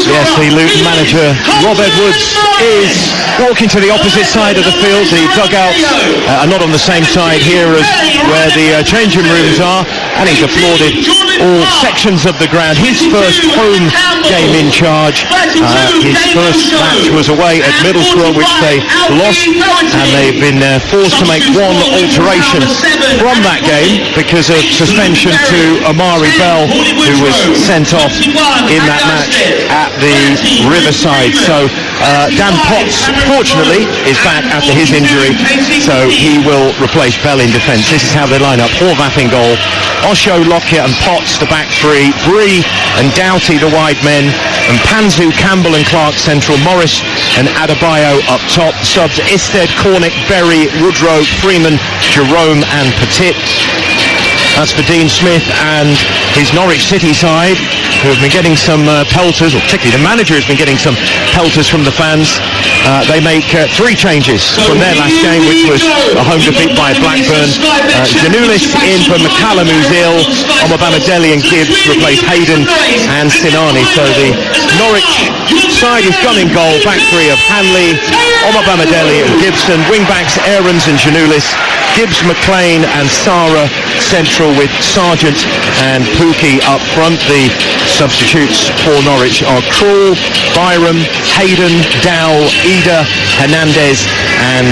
Yes, the Luton manager, Rob Edwards, is walking to the opposite side of the field. The dugouts are not on the same side here as where the changing rooms are, and he's applauded all sections of the ground. His first home game in charge. His first match was away at Middlesbrough, which they lost, and they've been forced to make one alteration from that game because of suspension to Amari Bell, who was sent off in that match at the Riverside. So Dan Potts, fortunately, is back after his injury, so he will replace Bell in defence. This is how they line up. Horvath in goal, Osho, Lockyer and Potts the back three, Bree and Doughty the wide men, and Panzu, Campbell and Clark central, Morris and Adebayo up top. Subs Isted, Cornick, Berry, Woodrow, Freeman, Jerome and Petit. That's for Dean Smith and his Norwich City side, who have been getting some pelters, or particularly the manager has been getting some pelters from the fans. They make three changes from their last game, which was a home defeat by Blackburn. Janulis in for McCallum, who's ill. Omobamidele and Gibbs replace Hayden and Sinani. So the Norwich side is gone in goal. Back three of Hanley, Omobamidele and Gibson. Wing backs Aarons and Janulis. Gibbs, McLean and Sara central, with Sargent and Pookie up front. The substitutes for Norwich are Krul, Byram, Hayden, Dow, Ida, Hernandez and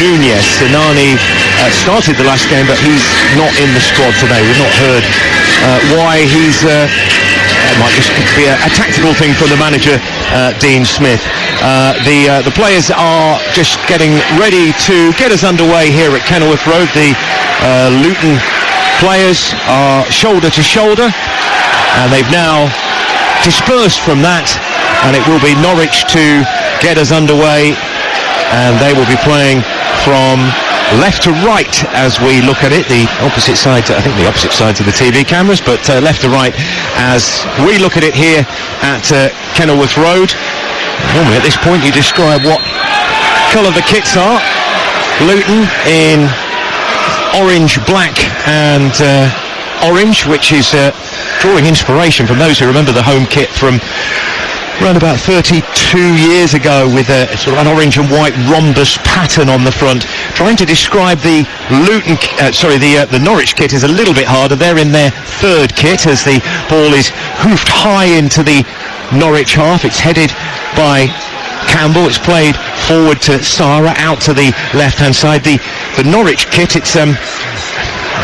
Nunez. Sinani started the last game, but he's not in the squad today. We've not heard why he's... it might just be a tactical thing from the manager, Dean Smith. The players are just getting ready to get us underway here at Kenilworth Road. The Luton players are shoulder to shoulder, and they've now dispersed from that, and it will be Norwich to get us underway, and they will be playing from left to right as we look at it. The opposite side, I think the opposite sides of the TV cameras, but left to right as we look at it here at Kenilworth Road. Normally at this point you describe what colour the kits are. Luton in orange, black and orange, which is drawing inspiration from those who remember the home kit from around about 32 years ago, with a sort of an orange and white rhombus pattern on the front. Trying to describe the Luton, the Norwich kit is a little bit harder. They're in their third kit as the ball is hoofed high into the Norwich half. It's headed by Campbell. It's played forward to Sara, out to the left-hand side. The Norwich kit, it's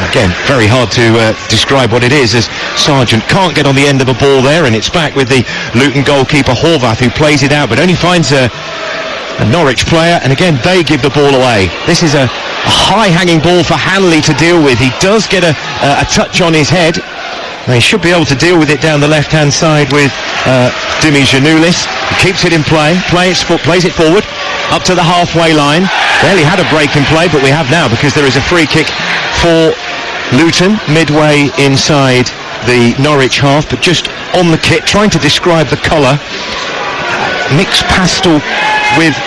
again very hard to describe what it is, as Sargent can't get on the end of a ball there, and it's back with the Luton goalkeeper Horvath, who plays it out but only finds a Norwich player, and again they give the ball away. This is a high-hanging ball for Hanley to deal with. He does get a touch on his head. They should be able to deal with it down the left-hand side with Dimi Janulis. He keeps it in play, plays it forward, up to the halfway line. Barely had a break in play, but we have now, because there is a free kick for Luton midway inside the Norwich half, but just on the kit, trying to describe the colour. Mixed pastel with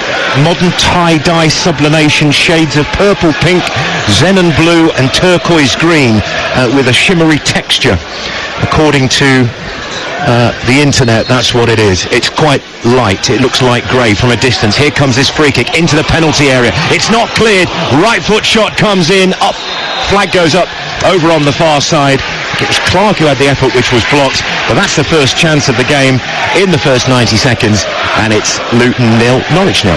modern tie-dye sublimation, shades of purple, pink, xenon blue and turquoise green, with a shimmery texture. According to the internet, that's what it is. It's quite light. It looks light grey from a distance. Here comes this free kick into the penalty area. It's not cleared. Right foot shot comes in. Up. Flag goes up over on the far side. It was Clark who had the effort, which was blocked. But that's the first chance of the game in the first 90 seconds. And it's Luton 0, Norwich 0.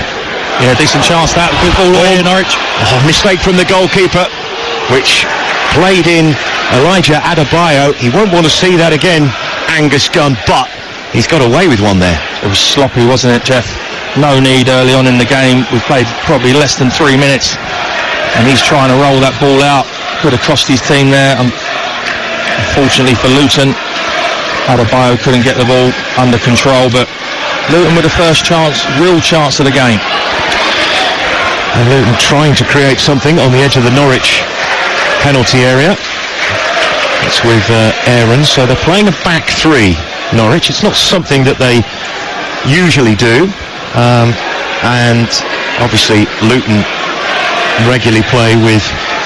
Yeah, decent chance that. Good ball away in Norwich. Mistake from the goalkeeper, which played in Elijah Adebayo. He won't want to see that again, Angus Gunn, but he's got away with one there. It was sloppy, wasn't it, Jeff? No need early on in the game. We've played probably less than 3 minutes, and he's trying to roll that ball out. Could have cost his team there. Unfortunately for Luton, Adebayo couldn't get the ball under control, but Luton with the first chance, real chance of the game. And Luton trying to create something on the edge of the Norwich penalty area. It's with Aarons, so they're playing a back three, Norwich. It's not something that they usually do, and obviously Luton regularly play with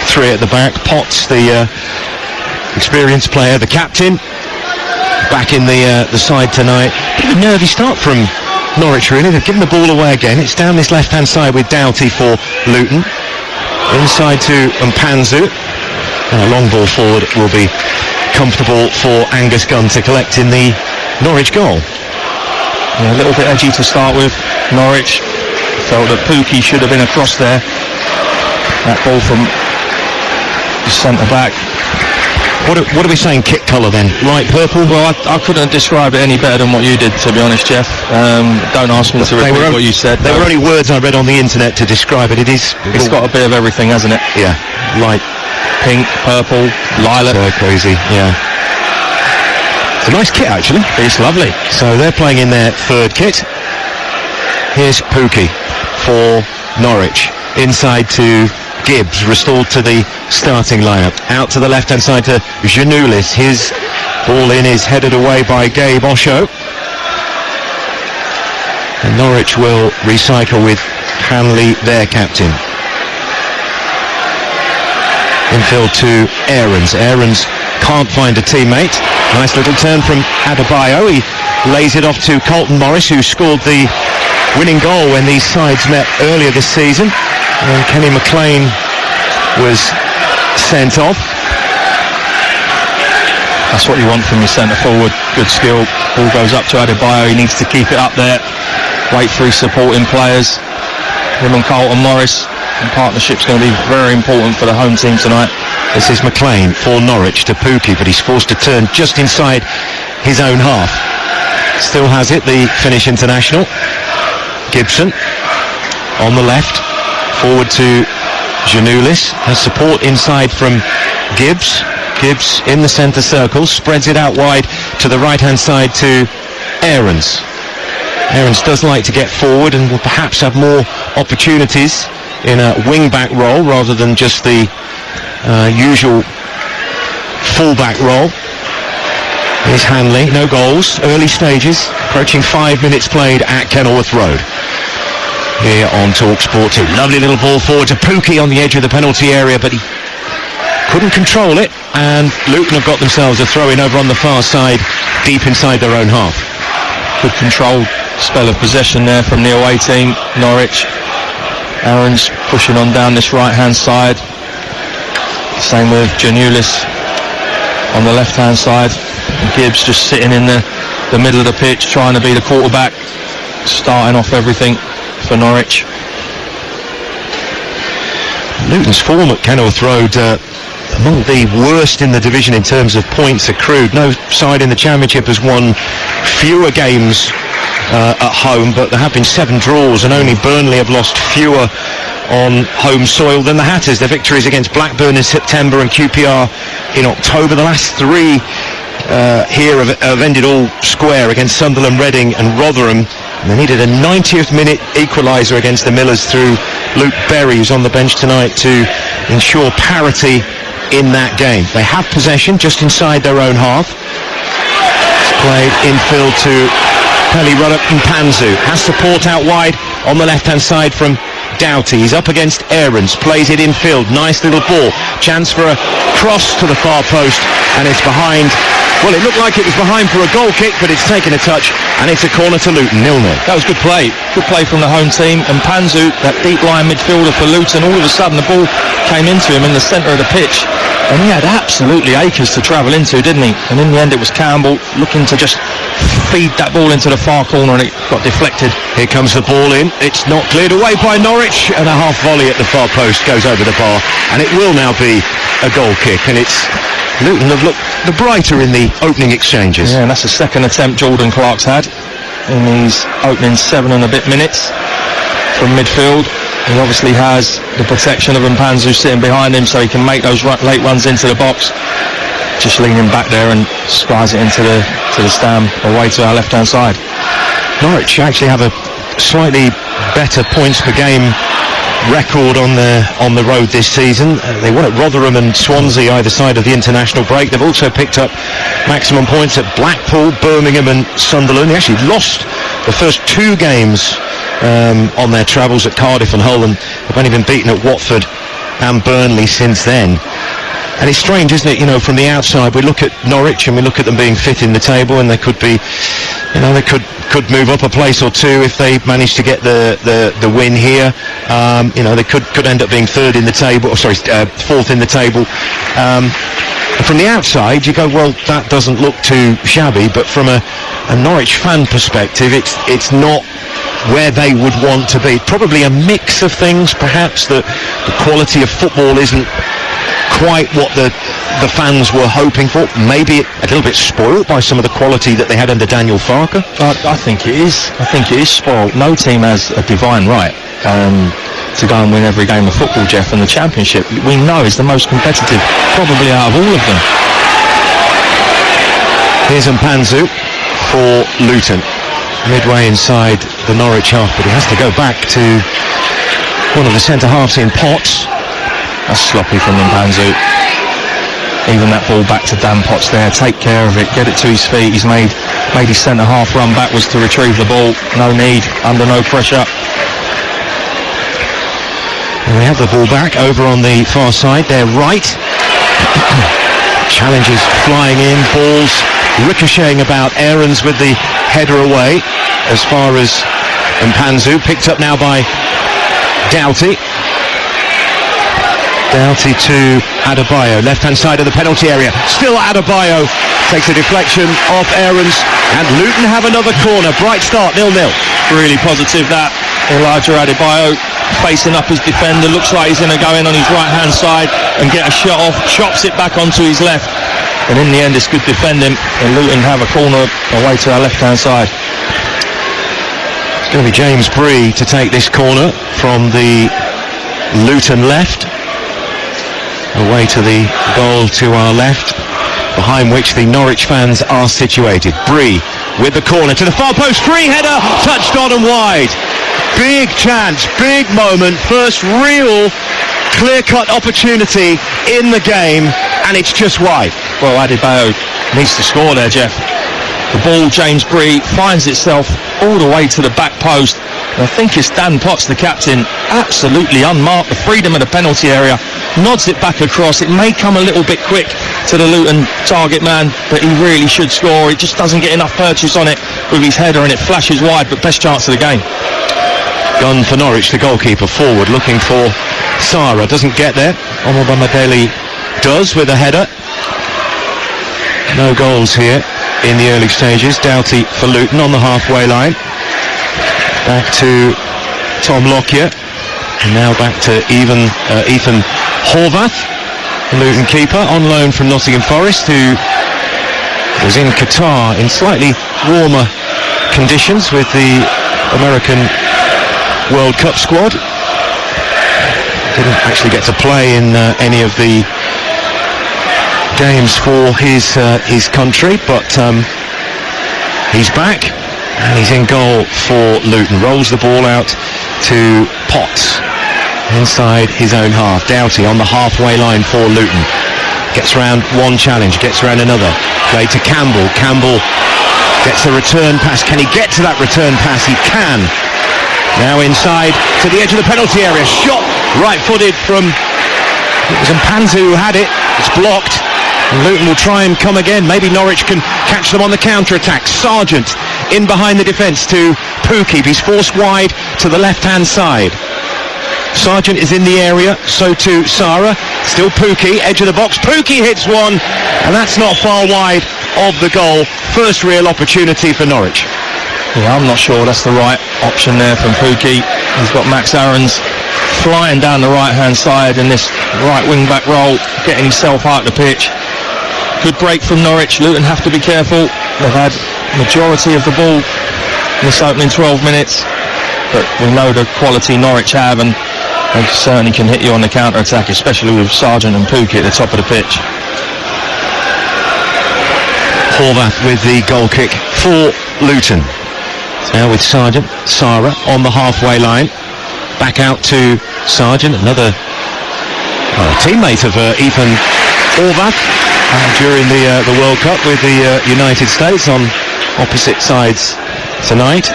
three at the back. Potts, the experienced player, the captain, back in the side tonight. Bit of a nervy start from Norwich, really. They've given the ball away again. It's down this left-hand side with Doughty for Luton. Inside to Mpanzu. And a long ball forward will be comfortable for Angus Gunn to collect in the Norwich goal. Yeah, a little bit edgy to start with. Norwich felt that Pukki should have been across there. That ball from the centre-back. What are we saying kit colour then? Light purple? Well, I couldn't describe it any better than what you did, to be honest, Jeff. Don't ask me to repeat what you said. There were only words I read on the internet to describe it. It's got a bit of everything, hasn't it? Yeah. Light pink, purple, lilac. Turquoisey, yeah. It's a nice kit, actually. It's lovely. So they're playing in their third kit. Here's Pukki for Norwich. Inside to Gibbs, restored to the starting lineup. Out to the left-hand side to Giannoulis. His ball in is headed away by Gabe Osho. And Norwich will recycle with Hanley, their captain. Infield to Aarons. Aarons can't find a teammate. Nice little turn from Adebayo. He lays it off to Colton Morris, who scored the winning goal when these sides met earlier this season. And Kenny McLean was sent off. That's what you want from your centre forward. Good skill. Ball goes up to Adebayo. He needs to keep it up there. Wait for his supporting players. Him and Colton Morris. And partnership's going to be very important for the home team tonight. This is McLean for Norwich to Pukki, but he's forced to turn just inside his own half. Still has it, the Finnish international. Gibson on the left. Forward to Giannoulis. Has support inside from Gibbs. Gibbs in the centre circle. Spreads it out wide to the right-hand side to Aarons. Aarons does like to get forward and will perhaps have more opportunities in a wing-back role rather than just the usual full-back role. Here's Hanley. No goals. Early stages. Approaching 5 minutes played at Kenilworth Road. Here on Talksport 2. Lovely little ball forward to Pukki on the edge of the penalty area, but he couldn't control it, and Luton have got themselves a throw-in over on the far side, deep inside their own half. Good controlled spell of possession there from the away team, Norwich. Aarons pushing on down this right-hand side. Same with Giannoulis on the left-hand side. Gibbs just sitting in the middle of the pitch, trying to be the quarterback, starting off everything for Norwich. Luton's form at Kenilworth Road among the worst in the division in terms of points accrued. No side in the Championship has won fewer games at home, but there have been 7 draws, and only Burnley have lost fewer on home soil than the Hatters. Their victories against Blackburn in September and QPR in October. The last 3 here have ended all square against Sunderland, Reading and Rotherham. And they needed a 90th minute equaliser against the Millers through Luke Berry, who's on the bench tonight, to ensure parity in that game. They have possession just inside their own half. It's played infield to Pelly Ruddock and Panzu. Has support out wide on the left-hand side from Doughty. He's up against Aarons, plays it infield. Nice little ball. Chance for a cross to the far post, and it's behind. Well, it looked like it was behind for a goal kick, but it's taken a touch, and it's a corner to Luton, 0-0. That was good play. Good play from the home team. And Panzu, that deep line midfielder for Luton, all of a sudden the ball came into him in the centre of the pitch. And he had absolutely acres to travel into, didn't he? And in the end it was Campbell looking to just feed that ball into the far corner, and it got deflected. Here comes the ball in. It's not cleared away by Norwich, and a half volley at the far post goes over the bar, and it will now be a goal kick, and it's Luton have looked the brighter in the opening exchanges. Yeah, and that's the second attempt Jordan Clark's had in these opening 7 and a bit minutes from midfield. He obviously has the protection of Mpanzu sitting behind him, so he can make those late runs into the box. Just leaning back there and skies it into the stand away to our left-hand side. Norwich actually have a slightly better points per game record on the road this season. They won at Rotherham and Swansea either side of the international break. They've also picked up maximum points at Blackpool, Birmingham and Sunderland. They actually lost the first 2 games on their travels at Cardiff and Hull, and have only been beaten at Watford and Burnley since then. And it's strange, isn't it? You know, from the outside, we look at Norwich and we look at them being fifth in the table, and they could be, you know, they could move up a place or two if they manage to get the win here. You know, they could end up being third in the table, or fourth in the table. From the outside, you go, well, that doesn't look too shabby, but from a Norwich fan perspective, it's not where they would want to be. Probably a mix of things, perhaps. The quality of football isn't quite what the fans were hoping for. Maybe a little bit spoiled by some of the quality that they had under Daniel Farke. I think it is. I think it is spoiled. No team has a divine right to go and win every game of football, Jeff, and the Championship, we know, is the most competitive probably out of all of them. Here's Mpanzu for Luton, midway inside the Norwich half, but he has to go back to one of the centre-halves in Potts. That's sloppy from Mpanzu. Even that ball back to Dan Potts there, take care of it, get it to his feet. He's made his centre-half run backwards to retrieve the ball. No need, under no pressure. And we have the ball back over on the far side, they're right. Challenges flying in, balls ricocheting about. Aarons with the header away as far as Mpanzu, picked up now by Doughty. Doughty to Adebayo, left-hand side of the penalty area. Still Adebayo takes a deflection off Aarons, and Luton have another corner. Bright start, 0-0. Really positive that. Elijah Adebayo facing up his defender, looks like he's going to go in on his right-hand side and get a shot off, chops it back onto his left, and in the end it's good defending, and Luton have a corner away to our left-hand side. It's going to be James Bree to take this corner from the Luton left, away to the goal to our left, behind which the Norwich fans are situated. Bree with the corner to the far post, free header, touched on and wide. Big chance, big moment, first real clear-cut opportunity in the game, and it's just wide. Well, Adebayo needs to score there, Jeff. The ball, James Bree, finds itself all the way to the back post. And I think it's Dan Potts, the captain, absolutely unmarked, the freedom of the penalty area, nods it back across. It may come a little bit quick to the Luton target man, but he really should score. It just doesn't get enough purchase on it with his header, and it flashes wide, but best chance of the game. Gunn for Norwich, the goalkeeper, forward, looking for Sara, doesn't get there. Omobamadele does with a header. No goals here in the early stages. Doughty for Luton on the halfway line. Back to Tom Lockyer, and now back to Ethan Horvath, the Luton keeper, on loan from Nottingham Forest, who was in Qatar in slightly warmer conditions with the American World Cup squad. Didn't actually get to play in any of the games for his country, but he's back and he's in goal for Luton. Rolls the ball out to Potts inside his own half. Doughty on the halfway line for Luton. Gets round one challenge, gets round another. Play to Campbell. Campbell gets the return pass. Can he get to that return pass? He can. Now inside to the edge of the penalty area. Shot right-footed from, it was Mpanzu who had it. It's blocked. And Luton will try and come again. Maybe Norwich can catch them on the counter-attack. Sargent in behind the defence to Pookie. He's forced wide to the left-hand side. Sargent is in the area, so too Sara. Still Pookie, edge of the box. Pookie hits one, and that's not far wide of the goal. First real opportunity for Norwich. Yeah, I'm not sure that's the right option there from Pookie. He's got Max Aarons flying down the right-hand side in this right wing-back role, getting himself out of the pitch. Good break from Norwich. Luton have to be careful. They've had majority of the ball in this opening 12 minutes, but we know the quality Norwich have, and they certainly can hit you on the counter-attack, especially with Sargent and Pookie at the top of the pitch. Horvath with the goal kick for Luton. Now with Sargent, Sara on the halfway line. Back out to Sargent, another teammate of Ethan Horvath during the World Cup with the United States, on opposite sides tonight.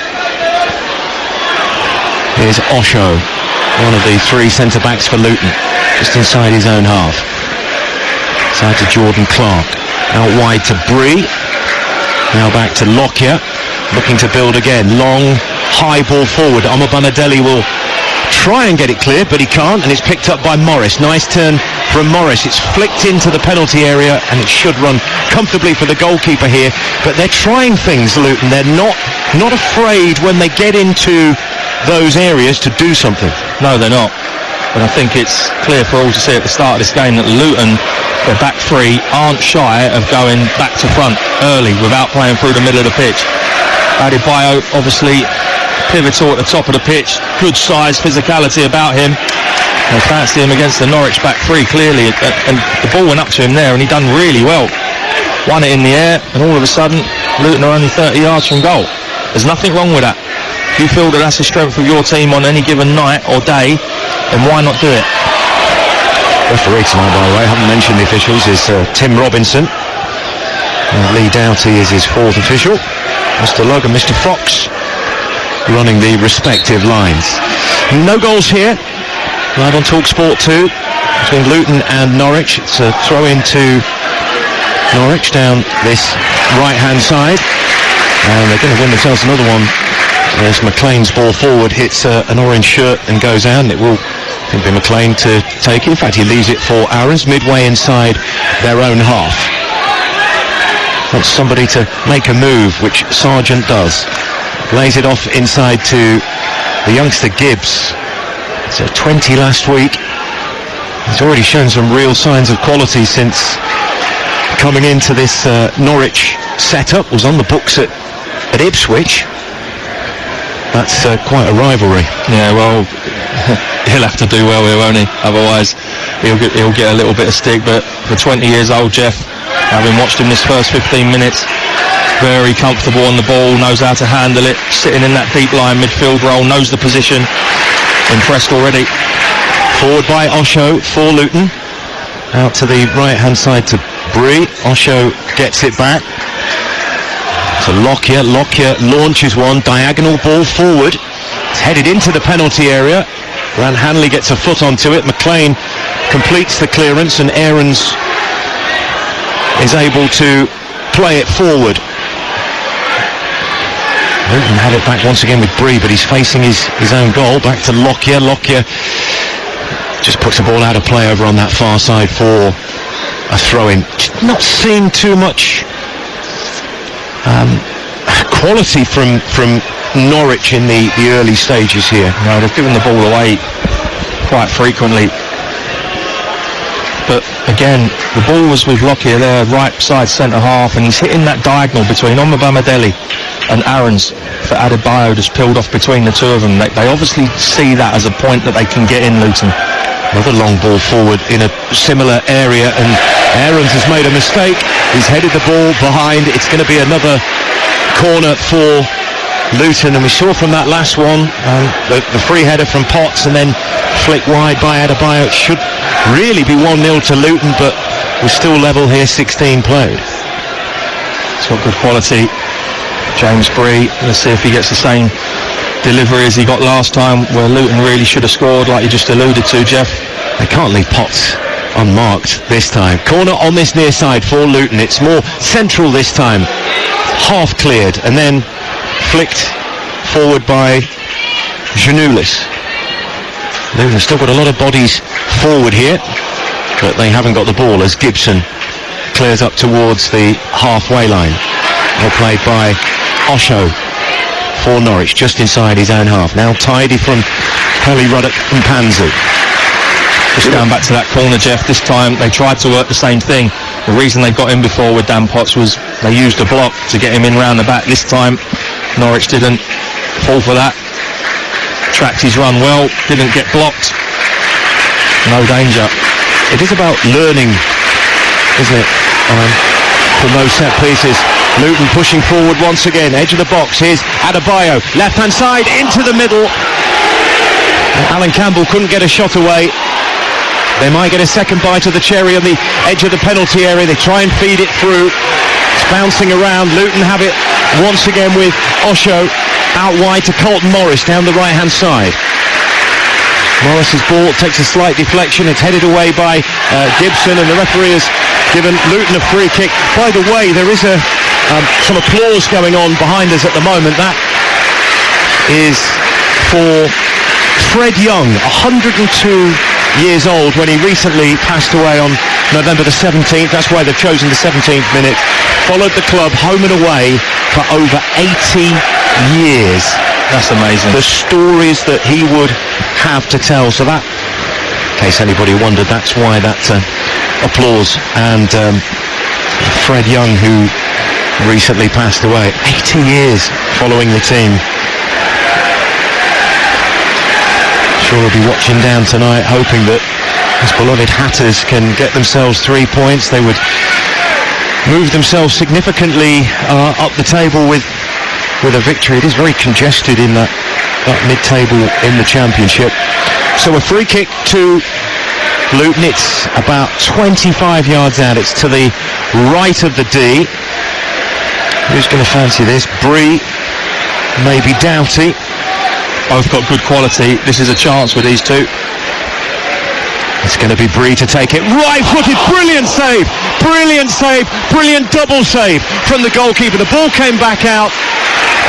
Here's Osho, one of the three centre-backs for Luton, just inside his own half. Side to Jordan Clark. Out wide to Bree. Now back to Lockyer. Looking to build again. Long, high ball forward. Omobamidele will try and get it clear, but he can't, and it's picked up by Morris. Nice turn from Morris. It's flicked into the penalty area, and it should run comfortably for the goalkeeper here. But they're trying things, Luton. They're not afraid when they get into those areas to do something. No, they're not. But I think it's clear for all to see at the start of this game that Luton, their back three, aren't shy of going back to front early without playing through the middle of the pitch. Adebayo, obviously pivotal at the top of the pitch, good size, physicality about him. They fancy him against the Norwich back three, clearly, and the ball went up to him there, and he done really well. Won it in the air, and all of a sudden, Luton are only 30 yards from goal. There's nothing wrong with that. If you feel that that's the strength of your team on any given night or day, then why not do it? Referee tonight, by the way, I haven't mentioned the officials, is Tim Robinson. Lee Doughty is his fourth official. Mr. Lugg and Mr. Fox running the respective lines. No goals here. Live on Talksport 2 between Luton and Norwich. It's a throw into Norwich down this right-hand side. And they're going to win themselves another one. As McLean's ball forward hits an orange shirt and goes out. It will be McLean to take it. In fact, he leaves it for Aaron's midway inside their own half. Wants somebody to make a move, which Sargent does. Lays it off inside to the youngster Gibbs. It's 20 last week. He's already shown some real signs of quality since coming into this Norwich setup. Was on the books at Ipswich. That's quite a rivalry. Yeah, well, he'll have to do well here, won't he? Otherwise, he'll get a little bit of stick. But for 20 years old, Jeff, having watched him this first 15 minutes, very comfortable on the ball, knows how to handle it, sitting in that deep line midfield role, knows the position. Impressed already. Forward by Osho for Luton. Out to the right-hand side to Bree. Osho gets it back. To Lockyer. Lockyer launches one. Diagonal ball forward. It's headed into the penalty area. Ran Hanley gets a foot onto it. McLean completes the clearance, and Aarons is able to play it forward. Luton had it back once again with Bree, but he's facing his own goal. Back to Lockyer. Lockyer just puts the ball out of play over on that far side for a throw-in. Not seen too much quality from Norwich in the early stages here. No, they've given the ball away quite frequently. But again, the ball was with Lockyer there, right side centre half, and he's hitting that diagonal between Omobamidele and Aaron's for Adebayo, just peeled off between the two of them. They obviously see that as a point that they can get in Luton. Another long ball forward in a similar area, and Aarons has made a mistake. He's headed the ball behind. It's going to be another corner for Luton, and we saw from that last one the free header from Potts, and then flick wide by Adebayo. It should really be 1-0 to Luton, but we're still level here, 16 played. It's got good quality. James Bree, let's see if he gets the same delivery as he got last time, where Luton really should have scored, like you just alluded to, Jeff. They can't leave Potts unmarked this time. Corner on this near side for Luton. It's more central this time. Half cleared and then flicked forward by Janoulis. Luton have still got a lot of bodies forward here, but they haven't got the ball as Gibson clears up towards the halfway line. Well played by Osho for Norwich, just inside his own half. Now tidy from Pelly, Ruddock and Panzu. Just going back to that corner, Jeff, this time they tried to work the same thing. The reason they got in before with Dan Potts was they used a block to get him in round the back. This time Norwich didn't fall for that. Tracked his run well, didn't get blocked. No danger. It is about learning, isn't it? From those set pieces. Luton pushing forward once again, edge of the box. Here's Adebayo, left hand side into the middle. Alan Campbell couldn't get a shot away. They might get a second bite of the cherry on the edge of the penalty area. They try and feed it through. It's bouncing around. Luton have it once again with Osho out wide to Colton Morris down the right hand side. Morris's ball takes a slight deflection. It's headed away by Gibson, and the referee has given Luton a free kick. By the way, there is some applause going on behind us at the moment. That is for Fred Young, 102 years old, when he recently passed away on November the 17th. That's why they've chosen the 17th minute. Followed the club home and away for over 80 years. That's amazing. The stories that he would have to tell. So that, in case anybody wondered, that's why that applause. And Fred Young, who recently passed away, 80 years following the team. Sure he'll be watching down tonight, hoping that his beloved Hatters can get themselves 3 points. They would move themselves significantly up the table with a victory. It is very congested in that mid-table in the Championship. So a free kick to Luton. It's about 25 yards out. It's to the right of the D. Who's going to fancy this? Bree, maybe Doughty. Both got good quality. This is a chance with these two. It's going to be Bree to take it. Right-footed, brilliant save, brilliant double save from the goalkeeper. The ball came back out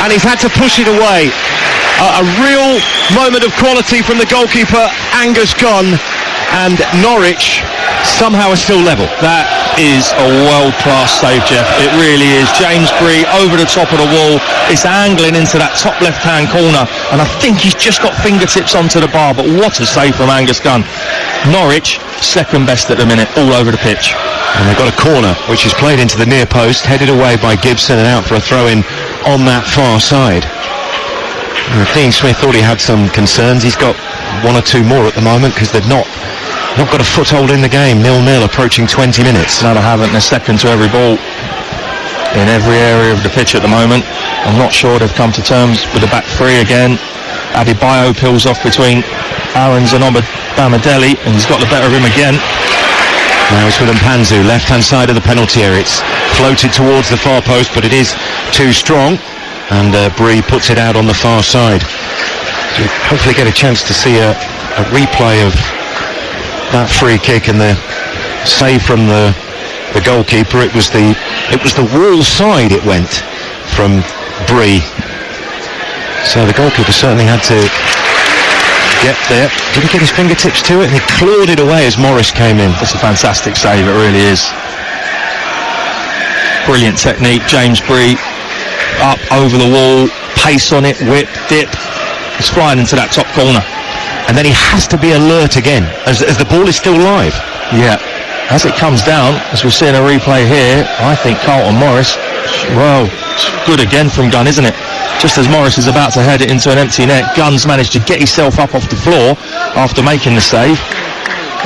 and he's had to push it away. A real moment of quality from the goalkeeper, Angus Gunn, and Norwich somehow are still level. That is a world-class save, Jeff. It really is. James Bree over the top of the wall. It's angling into that top left-hand corner, and I think he's just got fingertips onto the bar, but what a save from Angus Gunn. Norwich, second best at the minute, all over the pitch. And they've got a corner, which is played into the near post, headed away by Gibson and out for a throw-in on that far side. Dean Smith thought he had some concerns. He's got one or two more at the moment because they've not got a foothold in the game. 0-0 approaching 20 minutes. No, they haven't. They're second to every ball in every area of the pitch at the moment. I'm not sure they've come to terms with the back three again. Adebayo peels off between Aarons and Bamadelli, and he's got the better of him again. Now it's with Mpanzu, left-hand side of the penalty area. It's floated towards the far post, but it is too strong. And Bree puts it out on the far side. So we'll hopefully get a chance to see a replay of that free kick and the save from the goalkeeper. It was the wall side it went from Bree. So the goalkeeper certainly had to get there. Didn't get his fingertips to it, and he clawed it away as Morris came in. That's a fantastic save, it really is. Brilliant technique. James Bree up over the wall, pace on it, whip, dip. It's flying into that top corner. And then he has to be alert again as the ball is still live. Yeah, as it comes down, as we're seeing a replay here, I think Carlton Morris, well, it's good again from Gunn, isn't it? Just as Morris is about to head it into an empty net, Gunn's managed to get himself up off the floor after making the save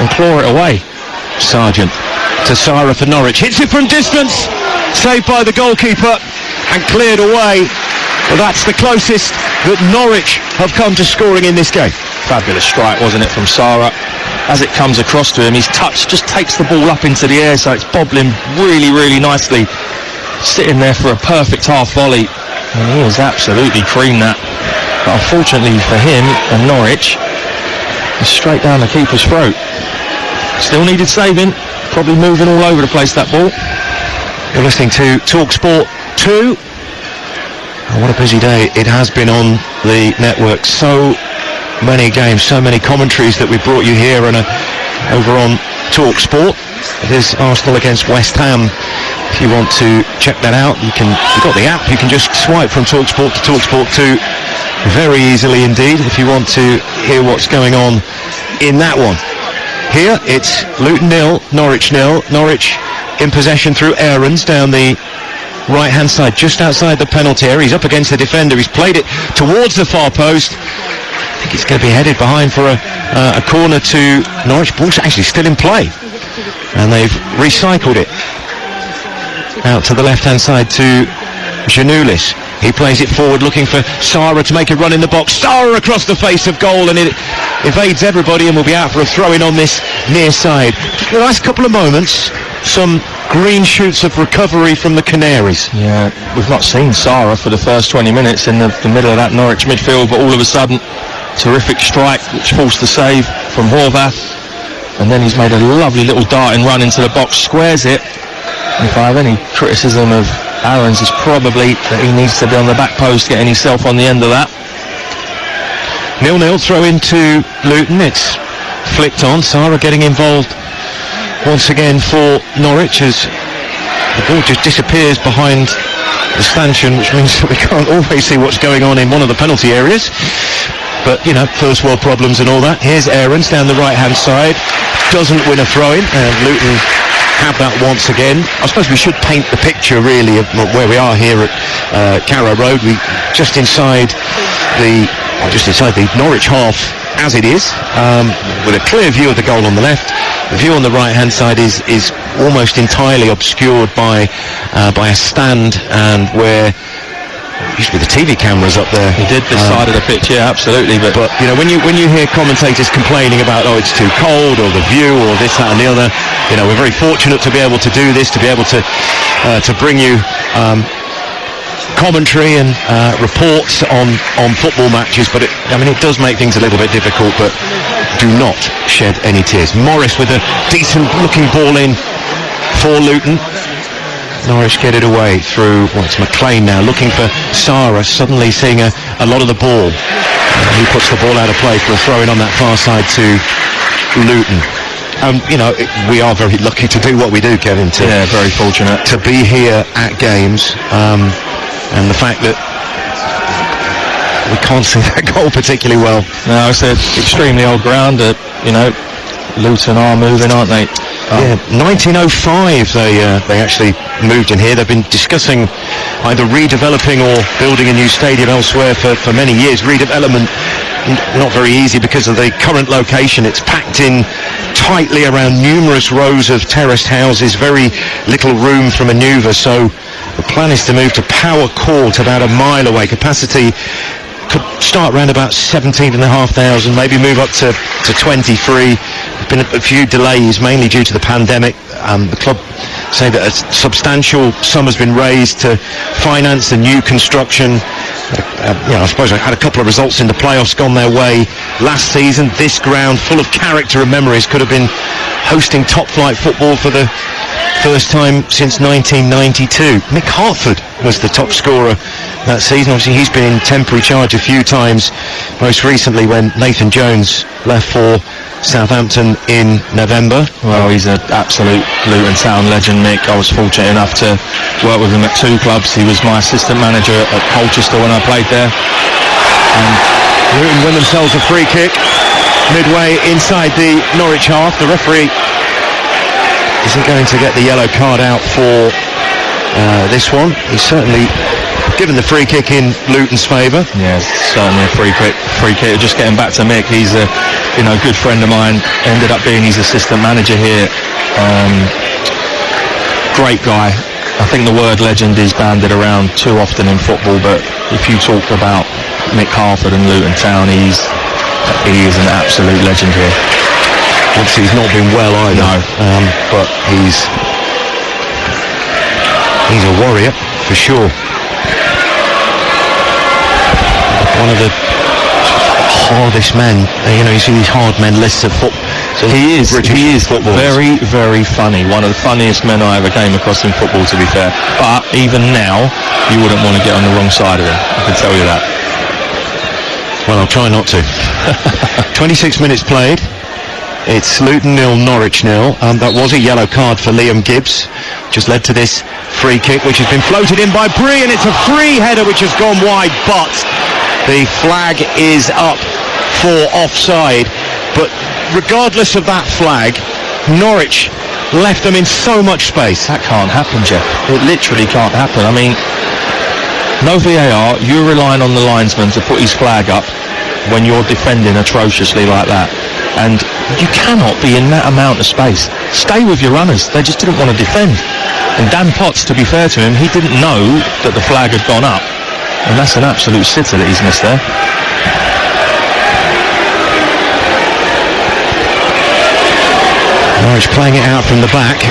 and claw it away. Sargent to Sara for Norwich, hits it from distance, saved by the goalkeeper and cleared away. Well, that's the closest that Norwich have come to scoring in this game. Fabulous strike, wasn't it, from Sara? As it comes across to him, his touch just takes the ball up into the air, so it's bobbling really, really nicely. Sitting there for a perfect half volley, and he has absolutely creamed that. But unfortunately for him and Norwich, it's straight down the keeper's throat. Still needed saving, probably moving all over the place, that ball. You're listening to Talksport 2. Oh, what a busy day it has been on the network. So many games, so many commentaries that we brought you here and over on Talksport. It is Arsenal against West Ham. If you want to check that out, you've got the app. You can just swipe from Talksport to Talksport 2 very easily indeed if you want to hear what's going on in that one. Here it's Luton 0, Norwich 0. Norwich in possession through Aarons down the right-hand side, just outside the penalty area. He's up against the defender. He's played it towards the far post. I think it's going to be headed behind for a corner to Norwich. Ball's actually still in play, and they've recycled it out to the left-hand side to Giannoulis. He plays it forward, looking for Sara to make a run in the box. Sara across the face of goal, and it evades everybody and will be out for a throw-in on this near side. The last couple of moments, some green shoots of recovery from the Canaries. Yeah, we've not seen Sara for the first 20 minutes in the middle of that Norwich midfield, but all of a sudden, terrific strike which forced the save from Horvath. and then he's made a lovely little darting run into the box, squares it. If I have any criticism of Aaron's, it's probably that he needs to be on the back post getting himself on the end of that. 0-0 throw into Luton. It's flicked on. Sarah getting involved once again for Norwich as the ball just disappears behind the stanchion, which means that we can't always see what's going on in one of the penalty areas. But, you know, first world problems and all that. Here's Aarons down the right-hand side. Doesn't win a throw-in, and Luton have that once again. I suppose we should paint the picture, really, of where we are here at Carrow Road. We just inside the Norwich half, as it is, with a clear view of the goal on the left. The view on the right-hand side is almost entirely obscured by a stand, and where used to be the TV cameras up there. He did this side of the pitch, yeah, absolutely. But you know, when you hear commentators complaining about, oh, it's too cold, or the view, or this, that, and the other, you know, we're very fortunate to be able to do this, to be able to bring you commentary and reports on football matches. But it does make things a little bit difficult. But do not shed any tears. Morris with a decent looking ball in for Luton. Norwich get it away through, it's McLean now, looking for Sarah, suddenly seeing a lot of the ball. He puts the ball out of play for a throw-in on that far side to Luton. We are very lucky to do what we do, Kevin. Very fortunate. To be here at games, and the fact that we can't see that goal particularly well. No, it's an extremely old ground. Luton are moving, aren't they? Yeah, 1905 they actually moved in here. They've been discussing either redeveloping or building a new stadium elsewhere for many years. Redevelopment not very easy because of the current location. It's packed in tightly around numerous rows of terraced houses, very little room for manoeuvre. So the plan is to move to Power Court, about a mile away. Capacity could start around about 17,500, maybe move up to 23. There's been a few delays, mainly due to the pandemic. The club say that a substantial sum has been raised to finance the new construction. I suppose I had a couple of results in the playoffs gone their way last season. This ground, full of character and memories, could have been hosting top-flight football for the first time since 1992. Mick Hartford was the top scorer that season. Obviously, he's been in temporary charge a few times, most recently when Nathan Jones left for Southampton in November. Well, he's an absolute Luton Town legend, Mick. I was fortunate enough to work with him at two clubs. He was my assistant manager at Colchester when I played there. And Luton win themselves a free kick midway inside the Norwich half. The referee isn't going to get the yellow card out for this one. He's certainly given the free kick in Luton's favour. Yeah, certainly a free kick. Just getting back to Mick, he's a good friend of mine. Ended up being his assistant manager here. Great guy. I think the word legend is bandied around too often in football, but if you talk about Mick Harford and Luton Town, he is an absolute legend here. Obviously he's not been well either. No. But he's a warrior for sure. One of the hardest men. You see these hard men lists of football. So he is very, very funny. One of the funniest men I ever came across in football, to be fair. But even now, you wouldn't want to get on the wrong side of him. I can tell you that. Well, I'll try not to. 26 minutes played. It's Luton 0, Norwich 0. That was a yellow card for Liam Gibbs, which has led to this free kick, which has been floated in by Bree, and it's a free header which has gone wide, but the flag is up for offside. But regardless of that flag, Norwich left them in so much space. That can't happen, Jeff. It literally can't happen. I mean, no VAR, you're relying on the linesman to put his flag up when you're defending atrociously like that. And you cannot be in that amount of space. Stay with your runners. They just didn't want to defend. And Dan Potts, to be fair to him, he didn't know that the flag had gone up. And that's an absolute sitter that he's missed there. Norwich playing it out from the back.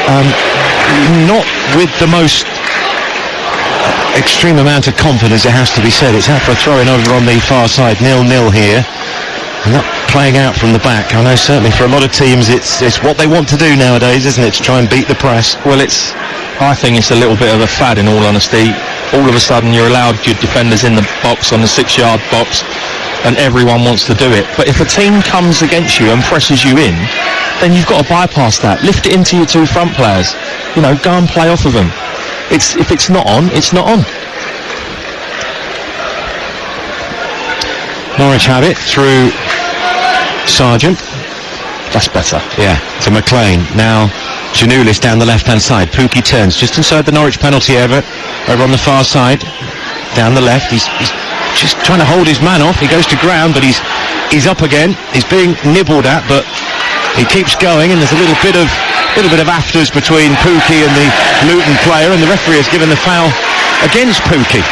Not with the most extreme amount of confidence, it has to be said. It's out for a throw-in over on the far side. 0-0 here. And that playing out from the back. I know certainly for a lot of teams it's what they want to do nowadays, isn't it, to try and beat the press. Well, I think it's a little bit of a fad, in all honesty. All of a sudden you're allowed your defenders in the box, on the 6-yard box, and everyone wants to do it. But if a team comes against you and presses you in, then you've got to bypass that. Lift it into your 2 front players. You know, go and play off of them. If it's not on, it's not on. Norwich have it through Sargent. That's better. Yeah, to McLean. Now Janulis down the left-hand side. Pookie turns just inside the Norwich penalty area, over on the far side. Down the left, he's just trying to hold his man off. He goes to ground, but he's up again. He's being nibbled at, but he keeps going, and there's a little bit of afters between Pookie and the Luton player, and the referee has given the foul against Pookie,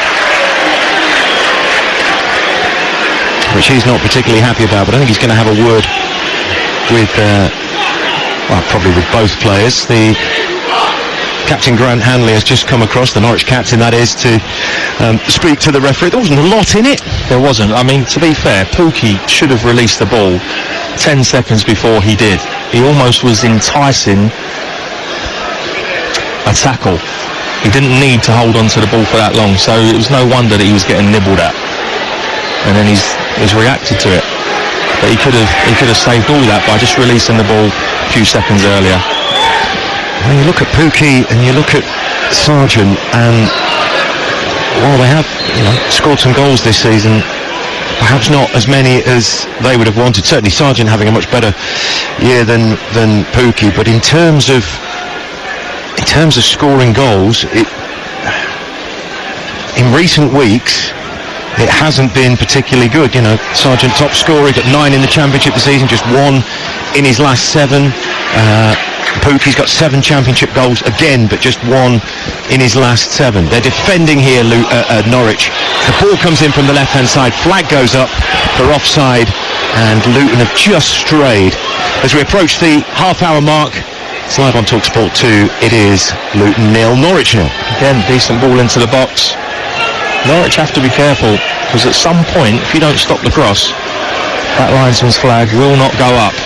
which he's not particularly happy about. But I think he's going to have a word with, probably with both players. The captain, Grant Hanley, has just come across, the Norwich captain that is, to speak to the referee. There wasn't a lot in it. There wasn't. I mean, to be fair, Pookie should have released the ball 10 seconds before he did. He almost was enticing a tackle. He didn't need to hold on to the ball for that long, so it was no wonder that he was getting nibbled at. And then he's reacted to it. But he could have saved all that by just releasing the ball a few seconds earlier. When you look at Pookie and you look at Sargent, and while they have, scored some goals this season, perhaps not as many as they would have wanted. Certainly Sargent having a much better year than Pookie, but in terms of scoring goals, in recent weeks it hasn't been particularly good. Sargent top scorer, got 9 in the Championship this season, just 1 in his last 7. Pookie's got 7 Championship goals again, but just 1 in his last 7. They're defending here, Norwich. The ball comes in from the left-hand side, flag goes up for offside, and Luton have just strayed. As we approach the half-hour mark, it's live on Talksport 2, it is Luton 0, Norwich 0. Again, decent ball into the box. Norwich have to be careful, because at some point, if you don't stop the cross, that linesman's flag will not go up.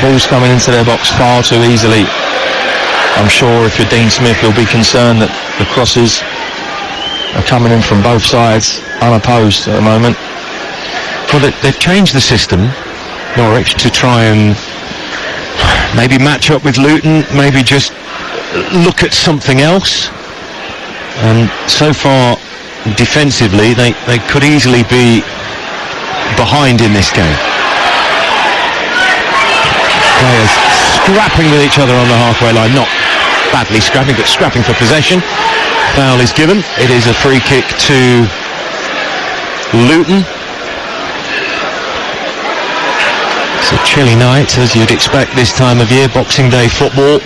Ball's coming into their box far too easily. I'm sure if you're Dean Smith, you'll be concerned that the crosses are coming in from both sides, unopposed at the moment. Well, they've changed the system, Norwich, to try and maybe match up with Luton, maybe just look at something else. And so far, defensively, they could easily be behind in this game. Players scrapping with each other on the halfway line, not badly scrapping, but scrapping for possession. Foul is given. It is a free kick to Luton. It's a chilly night, as you'd expect this time of year, Boxing Day football.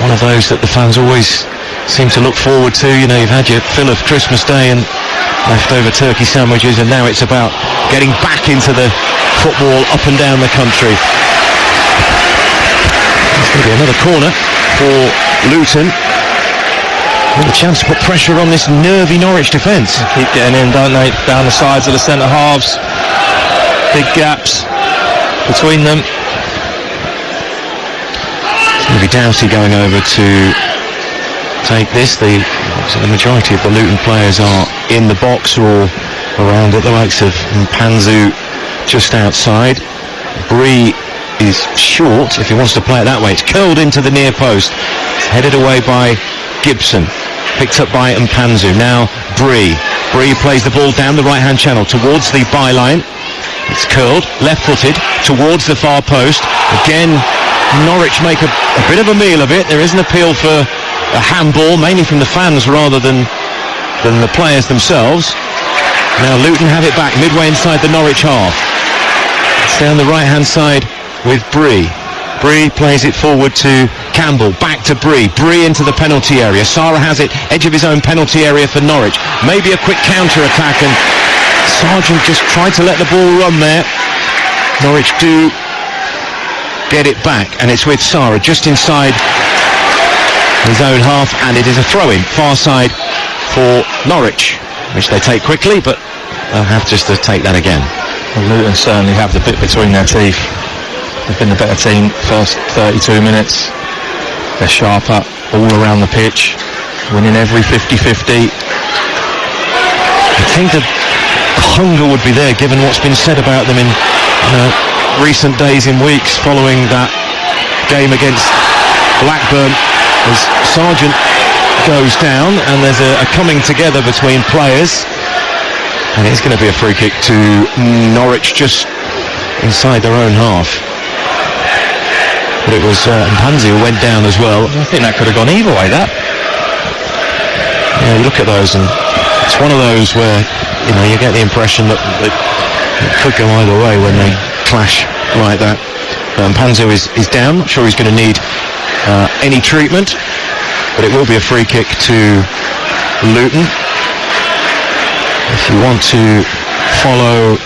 One of those that the fans always seem to look forward to. You've had your fill of Christmas Day and leftover turkey sandwiches, and now it's about getting back into the football up and down the country. It's going to be another corner for Luton. With a chance to put pressure on this nervy Norwich defence. Keep getting in, don't they? Down the sides of the centre halves. Big gaps between them. It's going to be Dowsey going over to take this. The majority of the Luton players are in the box or around it. The likes of Mpanzu just outside. Bree is short if he wants to play it that way. It's curled into the near post. It's headed away by Gibson. Picked up by Mpanzu. Now Bree. Bree plays the ball down the right-hand channel towards the byline. It's curled, left-footed, towards the far post. Again, Norwich make a bit of a meal of it. There is an appeal for a handball, mainly from the fans rather than the players themselves. Now Luton have it back midway inside the Norwich half. It's down the right-hand side with Bree. Bree plays it forward to Campbell, back to Bree. Bree into the penalty area. Sarah has it, edge of his own penalty area for Norwich. Maybe a quick counter-attack, and Sargent just tried to let the ball run there. Norwich do get it back, and it's with Sarah just inside his own half, and it is a throw-in, far side for Norwich. which they take quickly, but they'll have just to take that again. Well, Luton certainly have the bit between their teeth. They've been the better team first 32 minutes. They're sharper all around the pitch, winning every 50-50. I think the hunger would be there, given what's been said about them in recent days and weeks following that game against Blackburn, as Sargent goes down and there's a coming together between players, and it's going to be a free kick to Norwich just inside their own half. But it was Mpanzi who went down as well. I think that could have gone either way, that. Yeah, you look at those and it's one of those where you get the impression that it could go either way when they clash like that. Mpanzi is down. Not sure he's going to need any treatment, but it will be a free kick to Luton. If you want to follow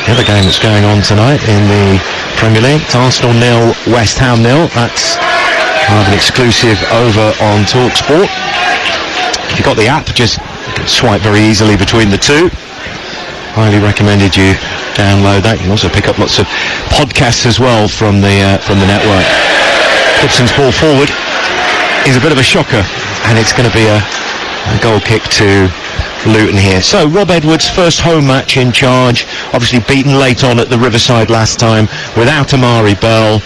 the other game that's going on tonight in the Premier League, it's Arsenal 0, West Ham 0. That's an exclusive over on Talksport. If you've got the app, just swipe very easily between the two. Highly recommended you download that. You can also pick up lots of podcasts as well from the network. Gibson's ball forward is a bit of a shocker, and it's going to be a goal kick to Luton here. So Rob Edwards, first home match in charge, obviously beaten late on at the Riverside last time without Amari Bell.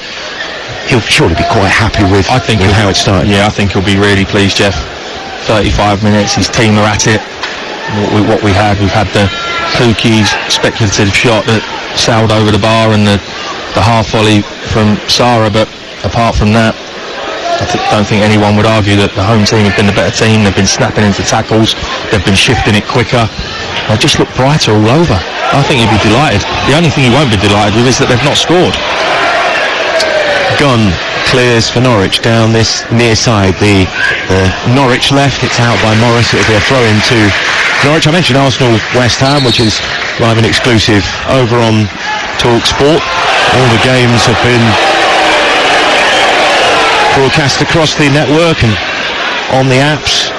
He'll surely be quite happy with how it started. Yeah, I think he'll be really pleased, Jeff. 35 minutes, his team are at it. What we've had the Pukki's speculative shot that sailed over the bar and the half volley from Sarah, but apart from that, I don't think anyone would argue that the home team have been the better team. They've been snapping into tackles, they've been shifting it quicker. They just look brighter all over. I think he'd be delighted. The only thing he won't be delighted with is that they've not scored. Gunn clears for Norwich down this near side. The Norwich left, it's out by Morris. It'll be a throw in to Norwich. I mentioned Arsenal West Ham, which is live and exclusive over on Talksport. All the games have been broadcast across the network and on the apps.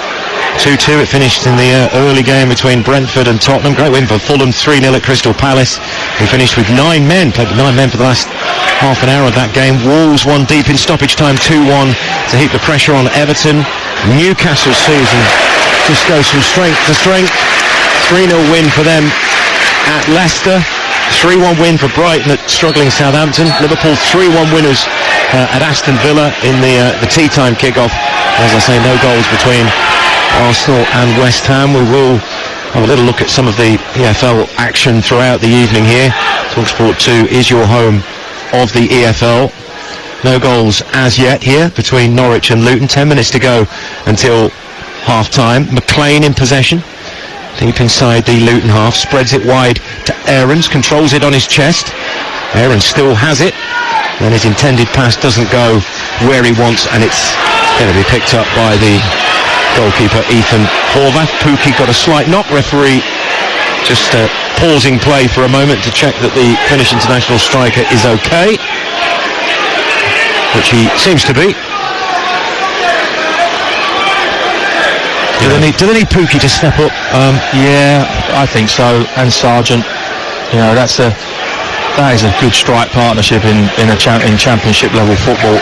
2-2 it finished in the early game between Brentford and Tottenham. Great win for Fulham, 3-0 at Crystal Palace. We finished with 9 men, played with 9 men for the last half an hour of that game. Wolves won deep in stoppage time, 2-1 to heap the pressure on Everton. Newcastle's season just goes from strength to strength. 3-0 win for them at Leicester. 3-1 win for Brighton at struggling Southampton. Liverpool 3-1 winners at Aston Villa in the tea time kickoff. As I say, no goals between Arsenal and West Ham. We will have a little look at some of the EFL action throughout the evening here. Talksport 2 is your home of the EFL. No goals as yet here between Norwich and Luton. 10 minutes to go until half time. McLean in possession, deep inside the Luton half, spreads it wide to Aarons, controls it on his chest. Aarons still has it, then his intended pass doesn't go where he wants, and it's going to be picked up by the goalkeeper Ethan Horvath. Pukki got a slight knock. Referee just pausing play for a moment to check that the Finnish international striker is okay, which he seems to be. Do they need Pukki to step up? Yeah, I think so. And Sargent, that is a good strike partnership in championship level football.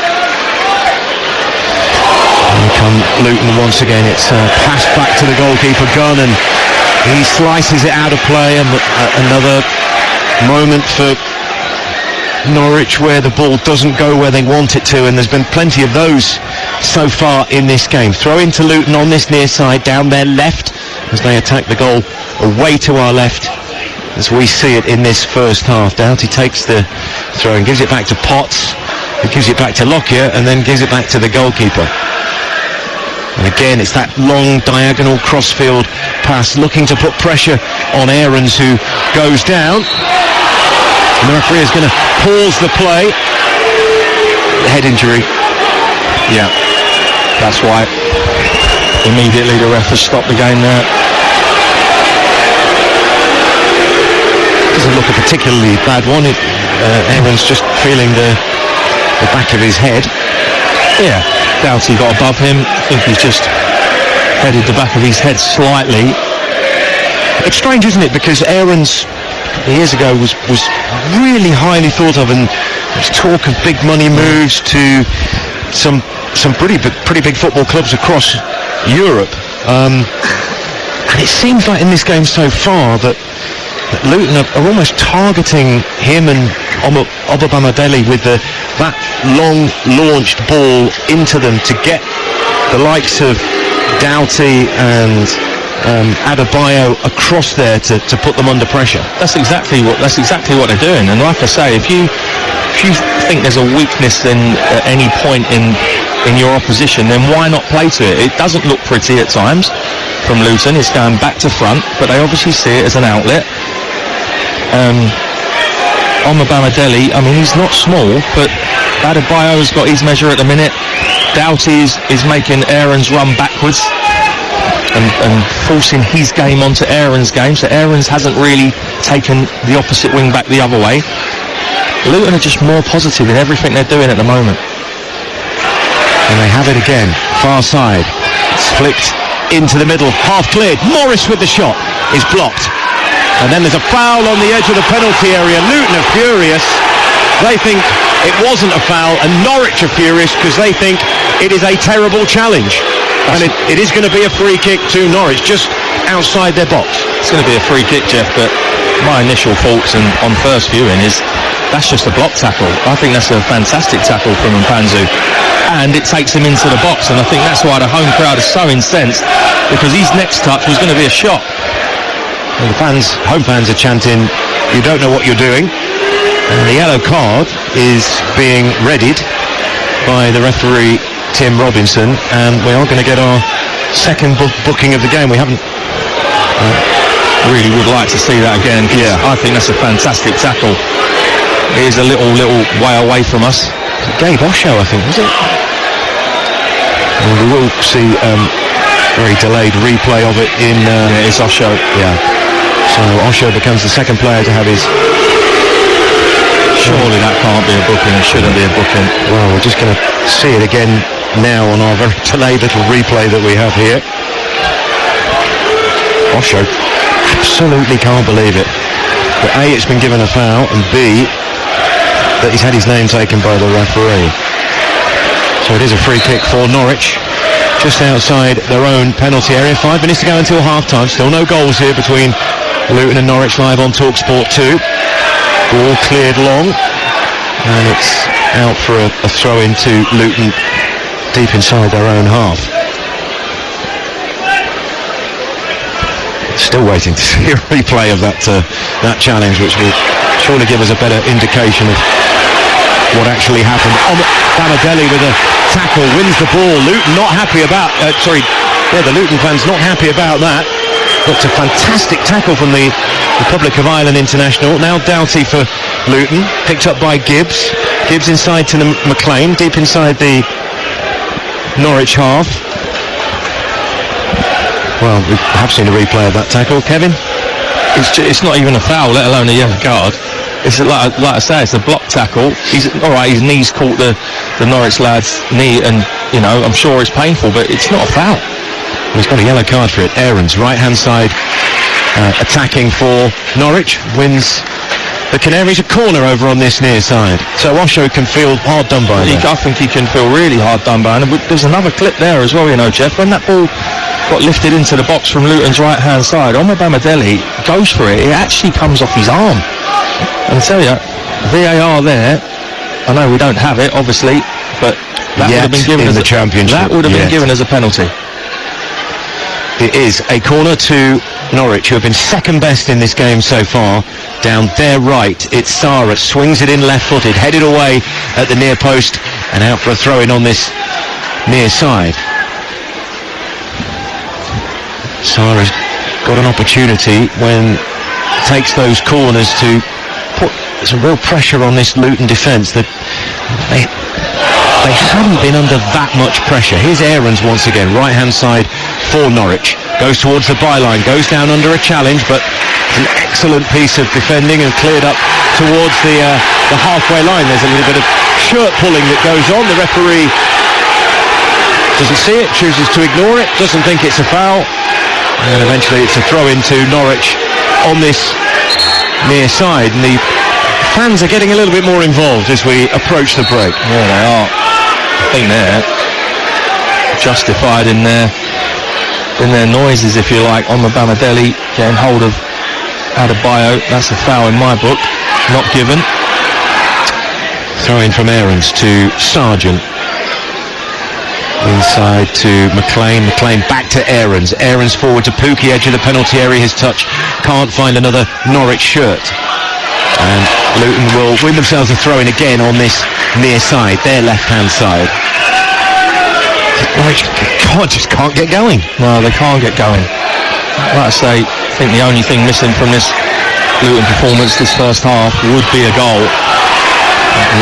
Here come Luton once again. It's passed back to the goalkeeper Gunn, and he slices it out of play. And another moment for Norwich where the ball doesn't go where they want it to, and there's been plenty of those so far in this game. Throw into Luton on this near side, down their left, as they attack the goal away to our left, as we see it in this first half. Doughty takes the throw and gives it back to Potts, who gives it back to Lockyer, and then gives it back to the goalkeeper. And again, it's that long diagonal crossfield pass, looking to put pressure on Aarons, who goes down. And the referee is going to pause the play. Head injury. Yeah, that's why. Immediately the ref has stopped the game there. Doesn't look a particularly bad one. Aarons just feeling the back of his head. Yeah, Doughty got above him. I think he's just headed the back of his head slightly. It's strange, isn't it? Because Aarons years ago was really highly thought of, and there's talk of big money moves to some pretty big football clubs across Europe. And it seems like in this game so far that Luton are almost targeting him and Obabamidele with that long launched ball into them to get the likes of Doughty and Adebayo across there to put them under pressure. That's exactly what they're doing. And like I say, if you think there's a weakness at any point in your opposition, then why not play to it? It doesn't look pretty at times from Luton. It's going back to front, but they obviously see it as an outlet. Obabamidele, I mean, he's not small, but Adebayo's got his measure at the minute. Doughty is making Aarons run backwards and forcing his game onto Aarons' game, so Aarons hasn't really taken the opposite wing back the other way. Luton are just more positive in everything they're doing at the moment. And they have it again, far side. It's flicked into the middle, half cleared. Morris with the shot is blocked. And then there's a foul on the edge of the penalty area. Luton are furious. They think it wasn't a foul, and Norwich are furious because they think it is a terrible challenge. And it is going to be a free kick to Norwich, just outside their box. It's going to be a free kick, Jeff, but my initial thoughts on first viewing is that's just a block tackle. I think that's a fantastic tackle from Mpanzu. And it takes him into the box, and I think that's why the home crowd is so incensed, because his next touch was going to be a shot. And the home fans are chanting, "You don't know what you're doing." And the yellow card is being readied by the referee, Tim Robinson, and we are going to get our second booking of the game. We haven't... really would like to see that again. Yeah, I think that's a fantastic tackle. It is a little way away from us. Gabe Osho, I think, was it? Well, we will see very delayed replay of it in... it's Osho. Yeah. So Osho becomes the second player to have his... Surely that can't be a booking. It shouldn't be a booking. Well, we're just going to see it again now on our very delayed little replay that we have here. Osho absolutely can't believe it. But A, it's been given a foul, and B, that he's had his name taken by the referee. So it is a free kick for Norwich, just outside their own penalty area. 5 minutes to go until half-time. Still no goals here between Luton and Norwich, live on Talksport 2. Ball cleared long, and it's out for a throw-in to Luton deep inside their own half. Still waiting to see a replay of that challenge, which will surely give us a better indication of what actually happened. Obabamidele with a tackle, wins the ball. Luton not happy about... the Luton fans not happy about that. That's a fantastic tackle from the Republic of Ireland international. Now Doughty for Luton, picked up by Gibbs. Gibbs inside to McLean, deep inside the Norwich half. Well, we have seen a replay of that tackle. Kevin? It's not even a foul, let alone a yellow card. It's like I say, it's a block tackle. He's all right. His knee's caught the Norwich lad's knee, and I'm sure it's painful, but it's not a foul. He's got a yellow card for it. Aarons, right-hand side, attacking for Norwich, wins the Canaries a corner over on this near side. So Osho can feel hard done by there. I think he can feel really hard done by. And there's another clip there as well, Jeff. When that ball got lifted into the box from Luton's right-hand side, Obabamidele goes for it. It actually comes off his arm. And I tell you, VAR there, I know we don't have it, obviously, but that would have been given as the championship. That would have been given as a penalty. It is a corner to Norwich, who have been second best in this game so far. Down their right, it's Sarah, swings it in left-footed, headed away at the near post, and out for a throw-in on this near side. Sarah's got an opportunity when takes those corners to put some real pressure on this Luton defence. That they haven't been under that much pressure. Here's Aarons once again, right-hand side for Norwich. Goes towards the byline, goes down under a challenge, but an excellent piece of defending and cleared up towards the halfway line. There's a little bit of shirt pulling that goes on. The referee doesn't see it, chooses to ignore it, doesn't think it's a foul, and eventually it's a throw into Norwich on this near side, and the fans are getting a little bit more involved as we approach the break. Yeah, they are. I think they're justified in their noises, if you like, on the Bamadelli, getting hold of Adebayo. That's a foul in my book, not given. Throw in from Aarons to Sargent. Inside to McLean. McLean back to Aarons. Aarons forward to Pookie, edge of the penalty area. His touch. Can't find another Norwich shirt. And Luton will win themselves a throw in again on this near side, their left-hand side. Norwich just can't get going. No, they can't get going. Like I say, I think the only thing missing from this Luton performance this first half would be a goal.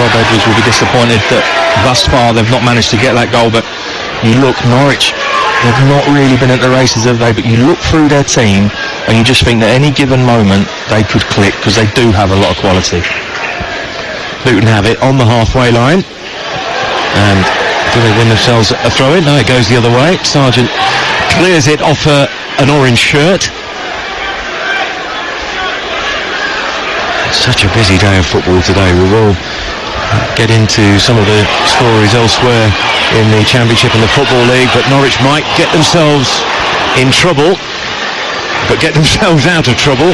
Rob Edwards will be disappointed that thus far they've not managed to get that goal, but you look, Norwich, they've not really been at the races, have they? But you look through their team and you just think that any given moment they could click, because they do have a lot of quality. Luton have it on the halfway line, and do they win themselves a throw in? No, it goes the other way. Sargent clears it off an orange shirt. Such a busy day of football today. We will get into some of the stories elsewhere in the Championship and the Football League, but Norwich might get themselves in trouble, but get themselves out of trouble.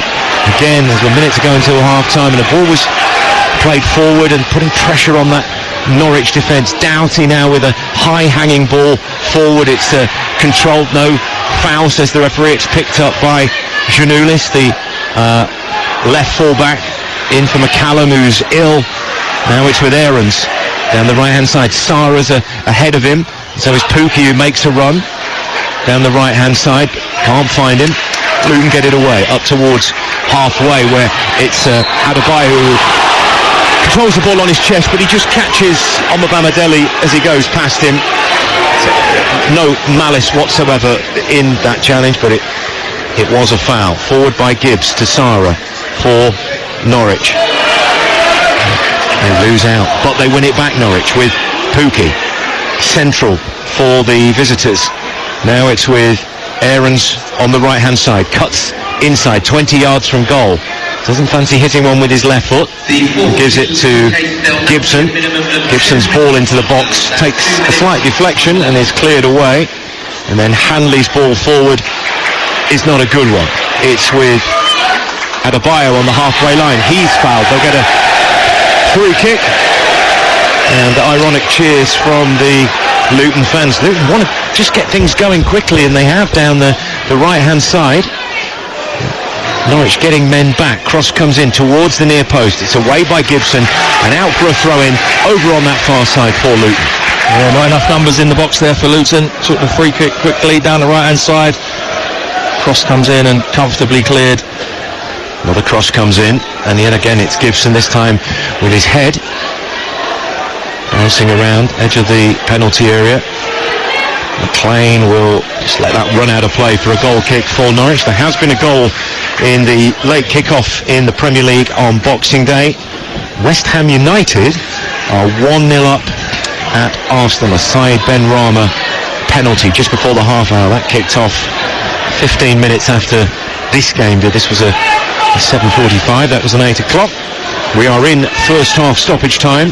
Again, there's a minute to go until half-time, and the ball was played forward and putting pressure on that Norwich defence. Doughty now with a high-hanging ball forward. It's controlled, no foul, says the referee. It's picked up by Janoulis, the left full-back. In for McCallum, who's ill. Now it's with Aarons down the right-hand side. Sarah's ahead of him. So it's Pookie who makes a run down the right-hand side. Can't find him. Luton get it away up towards halfway, where it's Adebayo who controls the ball on his chest, but he just catches Bamadelli as he goes past him. No malice whatsoever in that challenge, but it was a foul. Forward by Gibbs to Sarah for Norwich. They lose out, but they win it back, Norwich, with Pookie. Central for the visitors. Now it's with Aarons on the right-hand side. Cuts inside, 20 yards from goal. Doesn't fancy hitting one with his left foot. Gives it to Gibson. Gibson's ball into the box. Takes a slight deflection and is cleared away. And then Hanley's ball forward is not a good one. It's with Adebayo on the halfway line. He's fouled. They'll get a free kick. And ironic cheers from the Luton fans. Luton want to just get things going quickly, and they have down the right-hand side. Norwich getting men back. Cross comes in towards the near post. It's away by Gibson and out for a throw-in over on that far side for Luton. Yeah, not enough numbers in the box there for Luton. Took the free kick quickly down the right-hand side. Cross comes in and comfortably cleared. Another cross comes in, and yet again it's Gibson, this time with his head. Bouncing around, edge of the penalty area. McLean will just let that run out of play for a goal kick for Norwich. There has been a goal in the late kick-off in the Premier League on Boxing Day. West Ham United are 1-0 up at Arsenal. A Said Ben Rama penalty just before the half hour. That kicked off 15 minutes after this game did. This was a 7:45, that was an 8 o'clock. We are in first half stoppage time.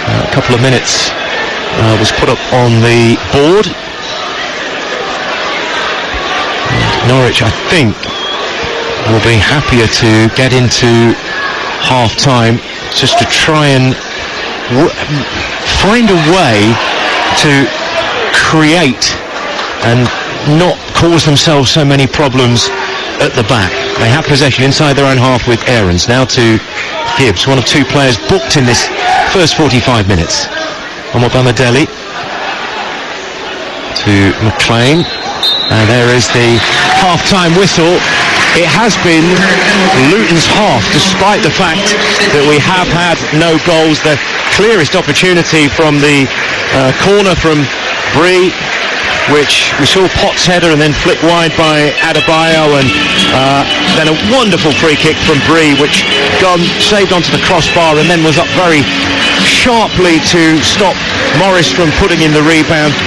A couple of minutes was put up on the board. And Norwich, I think, will be happier to get into half time just to try and find a way to create and not cause themselves so many problems at the back. They have possession inside their own half with Aarons. Now to Gibbs, one of two players booked in this first 45 minutes. Bamadelli to McLean. And there is the half-time whistle. It has been Luton's half, despite the fact that we have had no goals. The clearest opportunity from the corner from Bree which we saw Potts header and then flicked wide by Adebayo, and then a wonderful free kick from Bree, which saved onto the crossbar and then was up very sharply to stop Morris from putting in the rebound.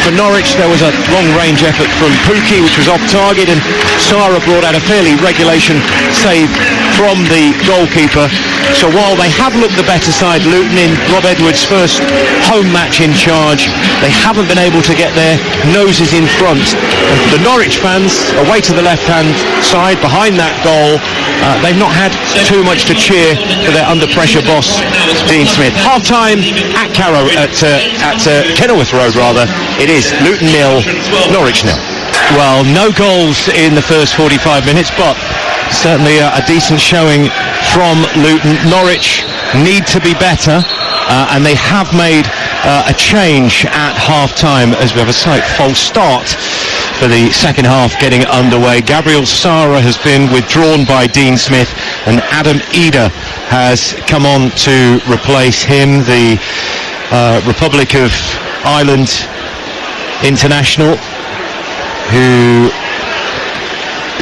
For Norwich, there was a long-range effort from Pukki, which was off target, and Sarah brought out a fairly regulation save from the goalkeeper. So while they have looked the better side, Luton, in Rob Edwards' first home match in charge, they haven't been able to get their noses in front. And for the Norwich fans, away to the left-hand side, behind that goal, they've not had too much to cheer for their under-pressure boss, Dean Smith. Half-time at Carrow, at Kenilworth Road, rather. It is Luton 0, Norwich 0. Well, no goals in the first 45 minutes, but certainly a decent showing from Luton. Norwich need to be better, and they have made a change at half-time, as we have a slight false start for the second half getting underway. Gabriel Sara has been withdrawn by Dean Smith, and Adam Eder has come on to replace him, the Republic of Ireland international, who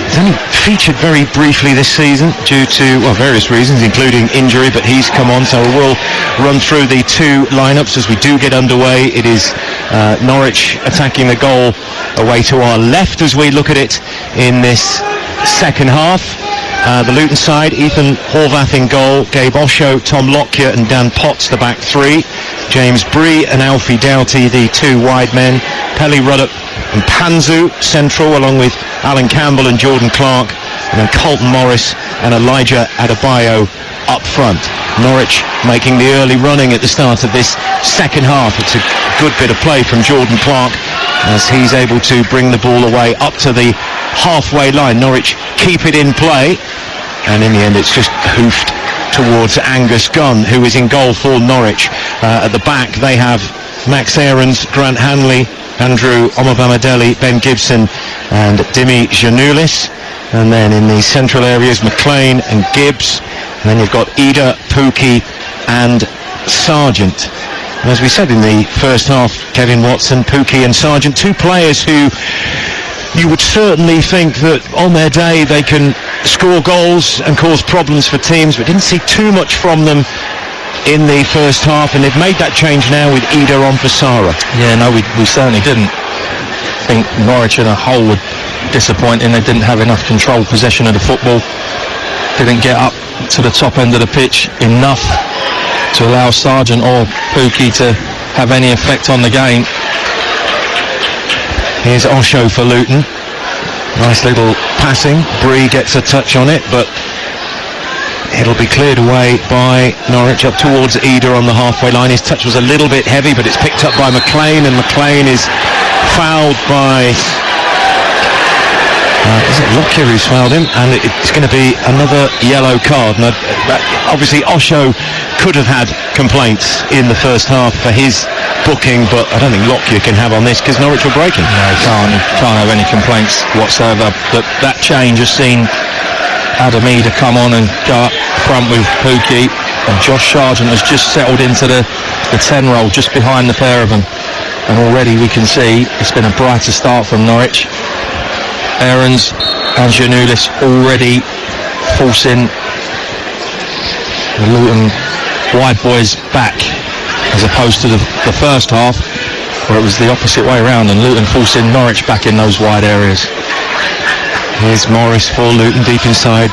has only featured very briefly this season due to, well, various reasons, including injury, but he's come on, so we'll run through the two lineups as we do get underway. It is Norwich attacking the goal away to our left as we look at it in this second half. The Luton side, Ethan Horvath in goal, Gabe Osho, Tom Lockyer and Dan Potts the back three, James Bree and Alfie Doughty the two wide men, Pelly Ruddock and Panzu central, along with Alan Campbell and Jordan Clark, and then Colton Morris and Elijah Adebayo up front. Norwich making the early running at the start of this second half. It's a good bit of play from Jordan Clark as he's able to bring the ball away up to the halfway line. Norwich keep it in play, and in the end it's just hoofed towards Angus Gunn, who is in goal for Norwich. At the back they have Max Aarons, Grant Hanley, Andrew Omobamadeli, Ben Gibson and Dimi Janulis, and then in the central areas McLean and Gibbs, and then you've got Eder, Pukki and Sargent. And as we said in the first half, Kevin Watson, Pukki and Sargent, two players who you would certainly think that on their day they can score goals and cause problems for teams, but didn't see too much from them in the first half, and they've made that change now with Eder on for Sara. Yeah, no, we certainly didn't. I think Norwich in a whole were disappointing. They didn't have enough control possession of the football, didn't get up to the top end of the pitch enough to allow Sargent or Pukki to have any effect on the game. Here's Osho for Luton. Nice little passing. Bree gets a touch on it, but it'll be cleared away by Norwich up towards Eder on the halfway line. His touch was a little bit heavy, but it's picked up by McLean, and McLean is fouled by... is it Lockyer who's fouled him? And it's going to be another yellow card. Now, obviously Osho could have had complaints in the first half for his booking, but I don't think Lockyer can have on this because Norwich were breaking. No, can't have any complaints whatsoever. But that change has seen Adam Eder come on and go up front with Pukki, and Josh Sargent has just settled into the 10 role just behind the pair of them, and already we can see it's been a brighter start from Norwich. Aarons and Janulis already forcing the Luton wide boys back, as opposed to the first half where it was the opposite way around and Luton forcing Norwich back in those wide areas. Here's Morris for Luton deep inside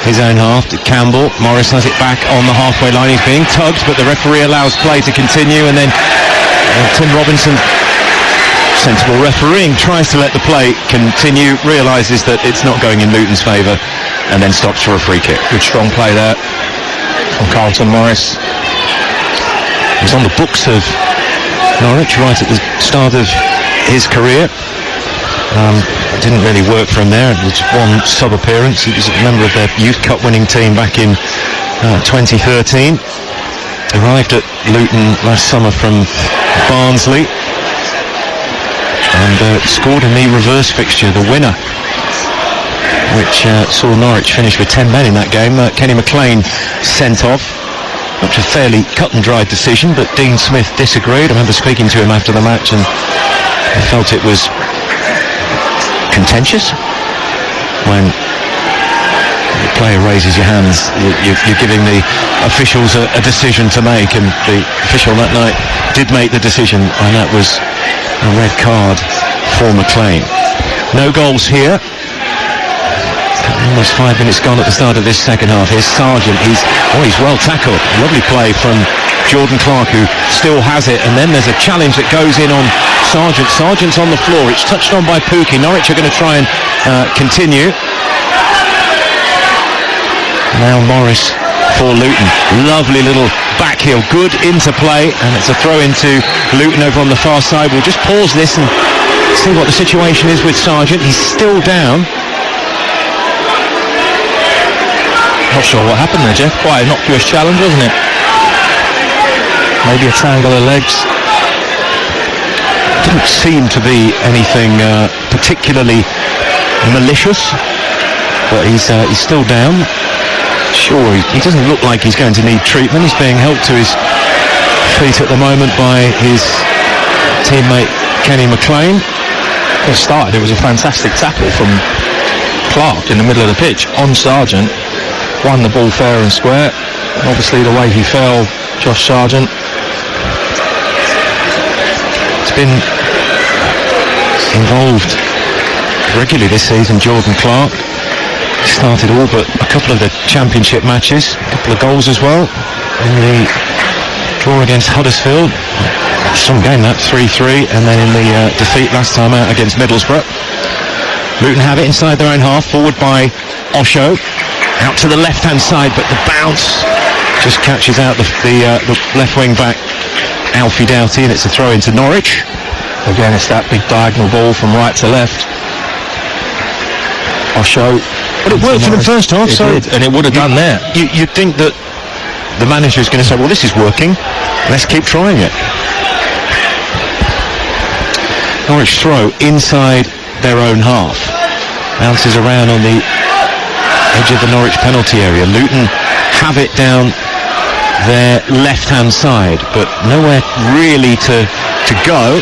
his own half. Campbell, Morris has it back on the halfway line. He's being tugged, but the referee allows play to continue, and then Tim Robinson, sensible refereeing, tries to let the play continue, realises that it's not going in Luton's favour, and then stops for a free kick. Good strong play there from Carlton Morris. He's on the books of Norwich right at the start of his career. Didn't really work for him there. It was one sub-appearance. He was a member of their Youth Cup winning team back in 2013. Arrived at Luton last summer from Barnsley and scored in the reverse fixture, the winner, which saw Norwich finish with 10 men in that game. Kenny McLean sent off. Which was a fairly cut and dried decision, but Dean Smith disagreed. I remember speaking to him after the match, and I felt it was contentious when the player raises your hands. You're giving the officials a decision to make, and the official that night did make the decision, and that was a red card for McLean. No goals here. Almost 5 minutes gone at the start of this second half. Here's Sargent. He's well tackled. Lovely play from Jordan Clark, who still has it, and then there's a challenge that goes in on Sargent. Sargent's on the floor. It's touched on by Pookie. Norwich are going to try and continue. Now Morris for Luton. Lovely little back heel. Good interplay, and it's a throw into Luton over on the far side. We'll just pause this and see what the situation is with Sargent. He's still down. Not sure what happened there, Jeff. Quite an innocuous challenge, wasn't it? Maybe a tangle of legs. Didn't seem to be anything particularly malicious, but he's still down. Sure, he doesn't look like he's going to need treatment. He's being helped to his feet at the moment by his teammate Kenny McLean. It started, it was a fantastic tackle from Clark in the middle of the pitch on Sargent. Won the ball fair and square. Obviously the way he fell, Josh Sargent. It's been involved regularly this season, Jordan Clark. He started all but a couple of the championship matches, a couple of goals as well in the draw against Huddersfield. Some game that, 3-3, and then in the defeat last time out against Middlesbrough. Luton have it inside their own half, forward by Osho. Out to the left-hand side, but the bounce just catches out the left wing back, Alfie Doughty, and it's a throw into Norwich. Again, it's that big diagonal ball from right to left. Osho. But it worked for the first half, so did, and it would have done there. You'd think that the manager is going to say, well, this is working, let's keep trying it. Norwich throw inside their own half. Bounces around on the edge of the Norwich penalty area. Luton have it down their left-hand side, but nowhere really to go.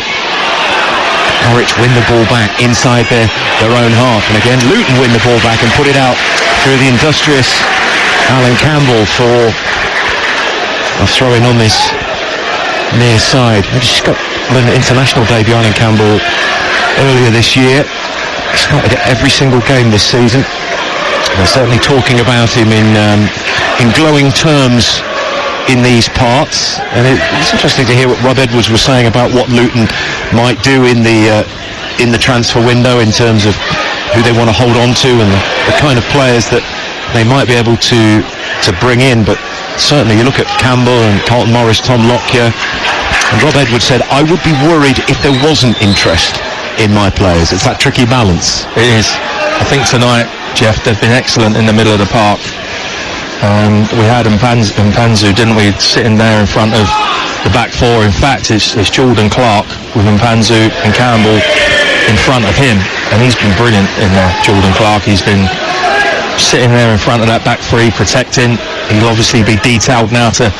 Norwich win the ball back inside their own half, and again Luton win the ball back and put it out through the industrious Alan Campbell for a throw-in on this near side. He's got an international debut, Alan Campbell, earlier this year. Started at every single game this season. They're certainly talking about him in glowing terms in these parts, and it's interesting to hear what Rob Edwards was saying about what Luton might do in the transfer window in terms of who they want to hold on to and the kind of players that they might be able to bring in. But certainly you look at Campbell and Carlton Morris, Tom Lockyer, and Rob Edwards said, I would be worried if there wasn't interest in my players. It's that tricky balance. It is. I think tonight, Jeff, they've been excellent in the middle of the park. We had Mpanzu, didn't we, sitting there in front of the back four. In fact, it's Jordan Clark with Mpanzu and Campbell in front of him, and he's been brilliant in there. Jordan Clark, he's been sitting there in front of that back three, protecting. He'll obviously be detailed now to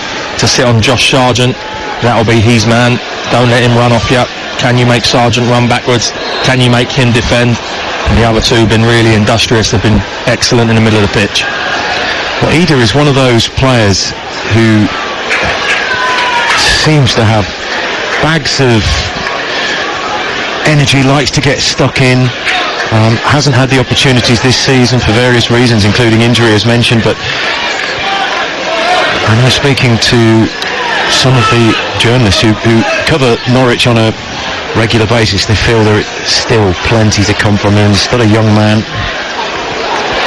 sit on Josh Sargent. That'll be his man. Don't let him run off you. Can you make Sargent run backwards? Can you make him defend? And the other two have been really industrious. They've been excellent in the middle of the pitch. Well, Ida is one of those players who seems to have bags of energy, likes to get stuck in, hasn't had the opportunities this season for various reasons, including injury as mentioned, but I know, speaking to some of the journalists who cover Norwich on a regular basis, they feel there is still plenty to come from him. He's still a young man.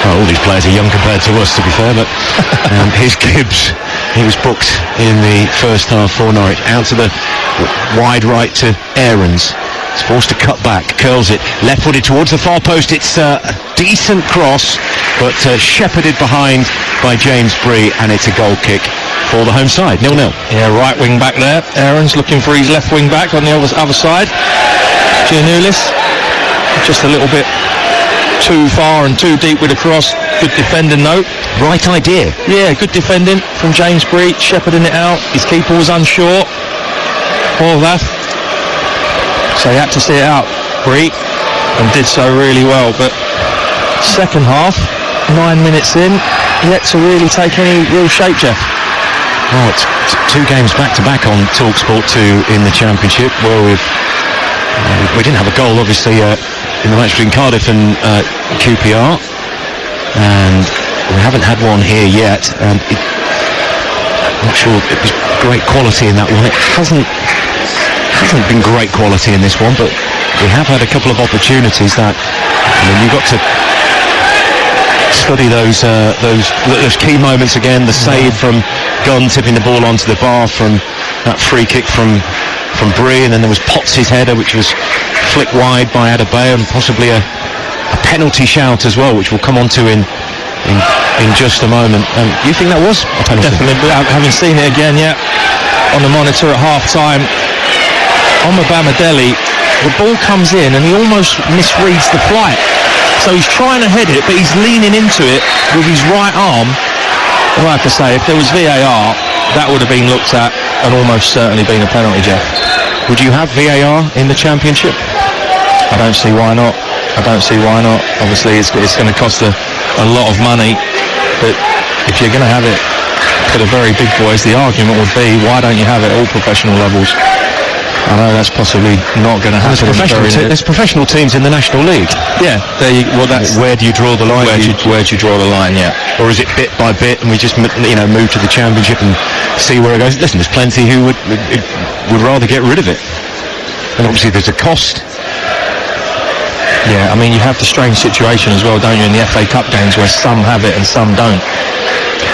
Well, all these players are young compared to us, to be fair, but here's Gibbs. He was booked in the first half for Norwich. Out to the wide right to Aarons. He's forced to cut back, curls it, left-footed towards the far post. It's a decent cross, but shepherded behind by James Bree, and it's a goal kick for the home side, 0-0. Yeah, right wing back there. Aarons looking for his left wing back on the other side. Giannoulis, just a little bit too far and too deep with the cross. Good defending though. Right idea. Yeah, good defending from James Bree, shepherding it out. His keeper was unsure. All that. So he had to see it out, Bree, and did so really well. But second half, 9 minutes in, yet to really take any real shape, Jeff. Well, it's 2 games back-to-back on Talksport 2 in the Championship, where we didn't have a goal, obviously, in the match between Cardiff and QPR, and we haven't had one here yet. And I'm not sure it was great quality in that one. It hasn't been great quality in this one, but we have had a couple of opportunities that, you've got to study those key moments again. The save from Gunn tipping the ball onto the bar from that free kick from Bree, and then there was Potts' header, which was flicked wide by Adebayo, and possibly a penalty shout as well, which we'll come on to in just a moment. You think that was a penalty? Definitely, but having seen it again, on the monitor at half-time, on Bamadelli, the ball comes in and he almost misreads the flight. So he's trying to head it, but he's leaning into it with his right arm. Like I say, if there was VAR, that would have been looked at and almost certainly been a penalty, Jeff. Would you have VAR in the Championship? I don't see why not. Obviously, it's going to cost a lot of money, but if you're going to have it for the very big boys, the argument would be, why don't you have it at all professional levels? I know that's possibly not going to happen. There's professional teams in the National League. Yeah, where do you draw the line? Where do you draw the line? Yeah, or is it bit by bit, and we just move to the Championship and see where it goes? Listen, there's plenty who would rather get rid of it, and obviously there's a cost. Yeah, I mean, you have the strange situation as well, don't you, in the FA Cup games where some have it and some don't.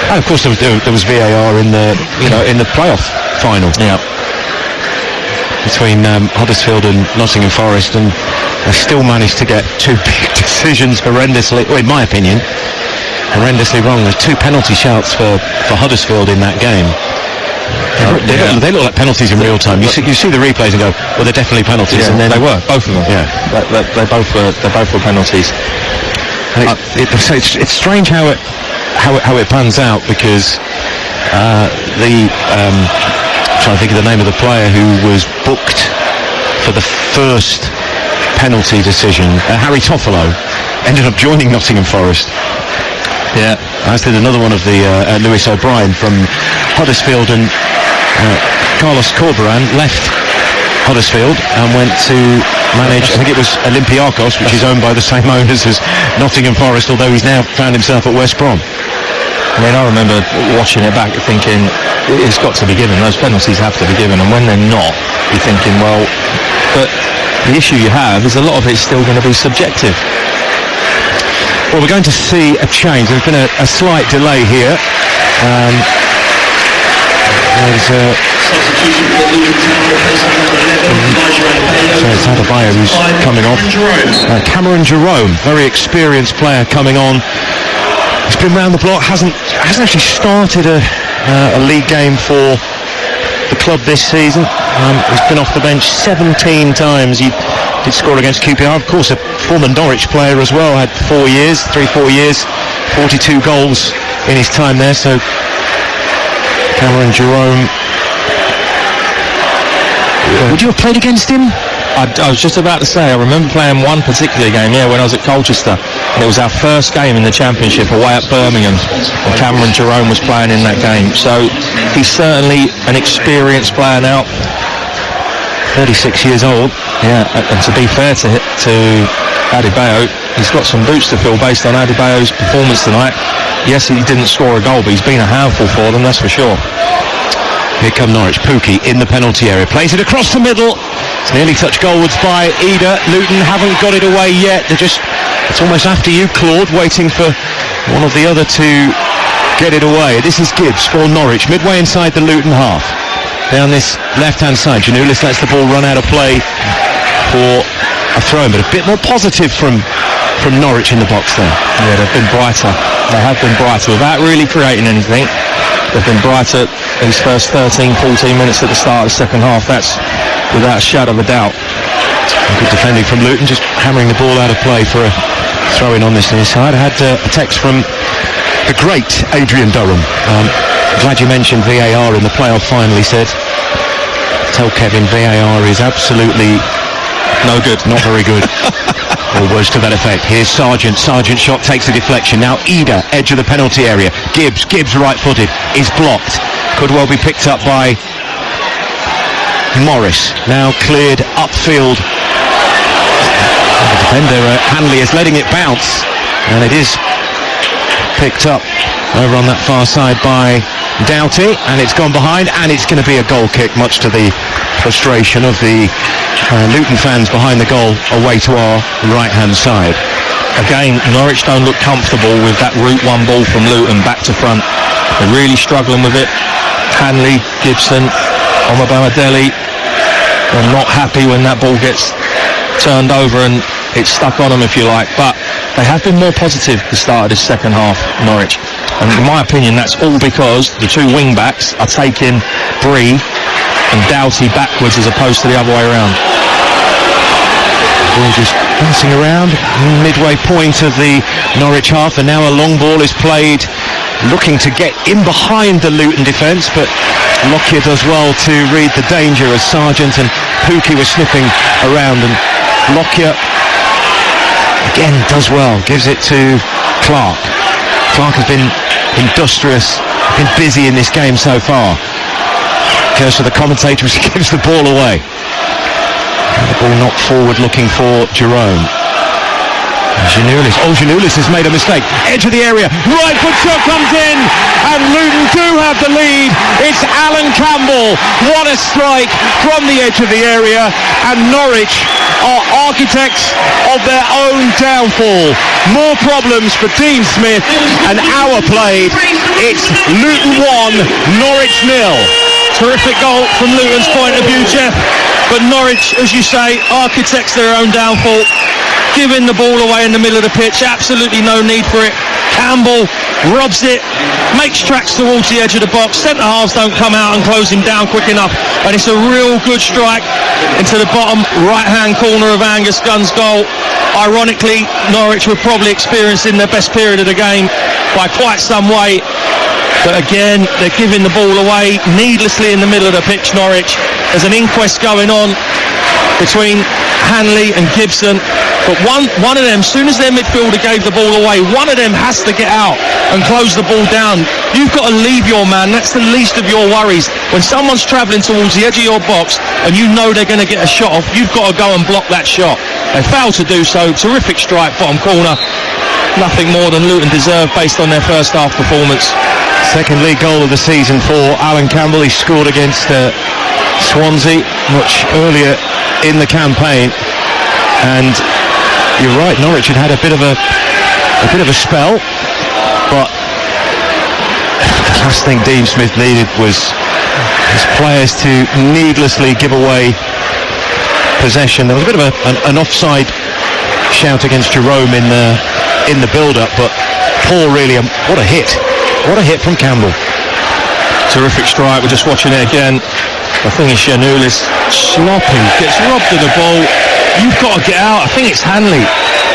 And of course there was VAR in the playoff final. Yeah. Between Huddersfield and Nottingham Forest, and they still managed to get 2 big decisions horrendously, in my opinion, horrendously wrong. There's 2 penalty shouts for Huddersfield in that game. They look like penalties in real time. You see the replays and go, well, they're definitely penalties. Yeah, and then they were, both of them. Yeah, they both were penalties. It's strange how it pans out, because trying to think of the name of the player who was booked for the first penalty decision, Harry Toffolo, ended up joining Nottingham Forest. Yeah, as did another one of the Lewis O'Brien from Huddersfield, and Carlos Corberán left Huddersfield and went to manage, I think it was Olympiacos, which is owned by the same owners as Nottingham Forest, although he's now found himself at West Brom. I mean, I remember watching it back thinking, it's got to be given, those penalties have to be given, and when they're not, you're thinking, well, but the issue you have is a lot of it's still going to be subjective. Well, we're going to see a change. There's been a slight delay here. There's so it's Adebayo who's coming off. Cameron Jerome, very experienced player coming on. He's been round the block, hasn't actually started a league game for the club this season. He's been off the bench 17 times. He did score against QPR, of course, a former Norwich player as well. Had 4 years, 42 goals in his time there. So Cameron Jerome, would you have played against him? I was just about to say, I remember playing one particular game, when I was at Colchester, and it was our first game in the Championship away at Birmingham, and Cameron Jerome was playing in that game. So he's certainly an experienced player now. 36 years old. Yeah, and to be fair to Adebayo, he's got some boots to fill based on Adebayo's performance tonight. Yes, he didn't score a goal, but he's been a handful for them, that's for sure. Here come Norwich. Pookie in the penalty area, plays it across the middle. It's nearly touched goalwards by Ida. Luton haven't got it away yet. It's almost after you, Claude, waiting for one of the other to get it away. This is Gibbs for Norwich, midway inside the Luton half. Down this left-hand side, Janulis lets the ball run out of play for a throw, but a bit more positive from Norwich in the box there. Yeah, they've been brighter. They have been brighter without really creating anything. They've been brighter these first 13, 14 minutes at the start of the second half. That's without a shadow of a doubt. Good defending from Luton, just hammering the ball out of play for a throw-in on this near side. I had a text from the great Adrian Durham. Glad you mentioned VAR in the playoff final. He said, tell Kevin VAR is absolutely No good. Not very good. Or words to that effect. Here's Sargent. Sargent's shot takes a deflection. Now Eder, edge of the penalty area. Gibbs right-footed, is blocked. Could well be picked up by Morris. Now cleared upfield. The defender, Hanley, is letting it bounce. And it is picked up over on that far side by Doughty, and it's gone behind, and it's going to be a goal kick, much to the frustration of the Luton fans behind the goal, away to our right-hand side. Again, Norwich don't look comfortable with that route one ball from Luton back to front. They're really struggling with it. Hanley, Gibson, Omabamidele, they're not happy when that ball gets turned over and it's stuck on them, if you like, but they have been more positive at the start of this second half, Norwich. And in my opinion, that's all because the two wing-backs are taking Bree and Doughty backwards as opposed to the other way around. Ball just bouncing around, midway point of the Norwich half, and now a long ball is played, looking to get in behind the Luton defence, but Lockyer does well to read the danger as Sargent and Pookie were sniffing around, and Lockyer again does well, gives it to Clark. Clark has been industrious, been busy in this game so far. Curse of the commentator as he gives the ball away. And the ball knocked forward looking for Jerome. Giannoulis has made a mistake. Edge of the area, right foot shot comes in, and Luton do have the lead. It's Alan Campbell. What a strike from the edge of the area, and Norwich are architects of their own downfall. More problems for Dean Smith. An hour played. It's Luton 1, Norwich 0. Terrific goal from Luton's point of view, Jeff. But Norwich, as you say, architects their own downfall. Giving the ball away in the middle of the pitch, absolutely no need for it. Campbell robs it, makes tracks towards the edge of the box. Centre halves don't come out and close him down quick enough, and it's a real good strike into the bottom right-hand corner of Angus Gunn's goal. Ironically, Norwich were probably experiencing their best period of the game by quite some way. But again, they're giving the ball away needlessly in the middle of the pitch, Norwich. There's an inquest going on between Hanley and Gibson, but one of them, as soon as their midfielder gave the ball away, one of them has to get out and close the ball down. You've got to leave your man. That's the least of your worries. When someone's travelling towards the edge of your box and you know they're going to get a shot off, you've got to go and block that shot. They failed to do so. Terrific strike, bottom corner. Nothing more than Luton deserved based on their first half performance. Second league goal of the season for Alan Campbell. He scored against Swansea much earlier in the campaign, and you're right, Norwich had a bit of a spell, but the last thing Dean Smith needed was his players to needlessly give away possession. There was a bit of an offside shout against Jerome in the build-up, but Paul really, what a hit from Campbell. Terrific strike. We're just watching it again. I think it's Giannoulis, sloppy, gets robbed of the ball. You've got to get out. I think it's Hanley.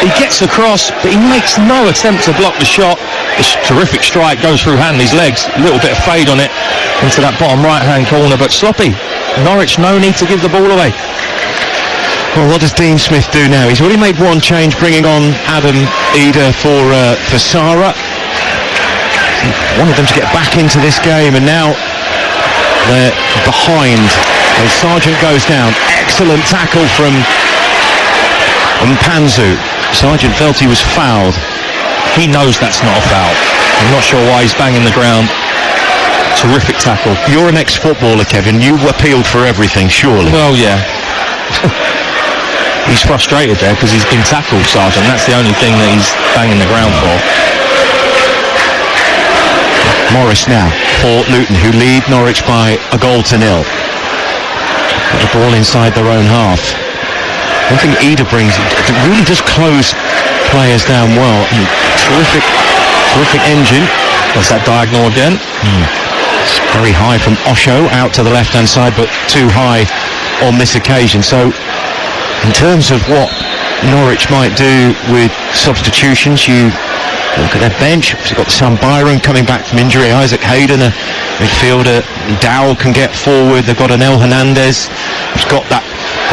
He gets across, but he makes no attempt to block the shot. This terrific strike goes through Hanley's legs. A little bit of fade on it into that bottom right-hand corner, but sloppy. Norwich, no need to give the ball away. Well, what does Dean Smith do now? He's already made one change, bringing on Adam Eder for Sarah. He wanted them to get back into this game, and now they're behind as Sargent goes down. Excellent tackle from Panzu. Sargent felt he was fouled. He knows that's not a foul. I'm not sure why he's banging the ground. Terrific tackle. You're an ex-footballer, Kevin. You appealed for everything, surely. Well, yeah. He's frustrated there because he's been tackled, Sargent. That's the only thing that he's banging the ground for. Morris now for Luton, who lead Norwich by a goal to 0. Got the ball inside their own half. One thing Eder brings, it really does close players down well. And terrific engine. There's that diagonal again. It's very high from Osho out to the left-hand side, but too high on this occasion. So, in terms of what Norwich might do with substitutions, you look at their bench. You've got Sam Byron coming back from injury, Isaac Hayden, a midfielder. Dow can get forward. They've got an El Hernandez who's got that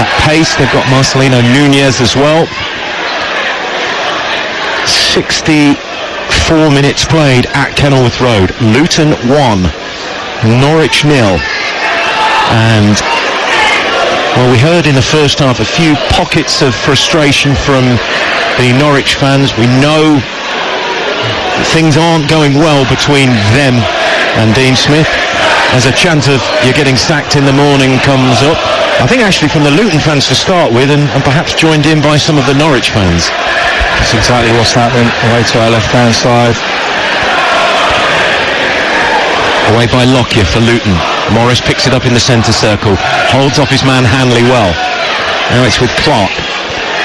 of pace. They've got Marcelino Nunez as well. 64 minutes played at Kenilworth Road. Luton 1, Norwich 0. And, well, we heard in the first half a few pockets of frustration from the Norwich fans. We know things aren't going well between them and Dean Smith. As a chant of "you're getting sacked in the morning" comes up, I think actually from the Luton fans to start with, and perhaps joined in by some of the Norwich fans. That's exactly what's happening. Away to our left-hand side. Away by Lockyer for Luton. Morris picks it up in the centre circle, holds off his man Hanley well. Now it's with Clark.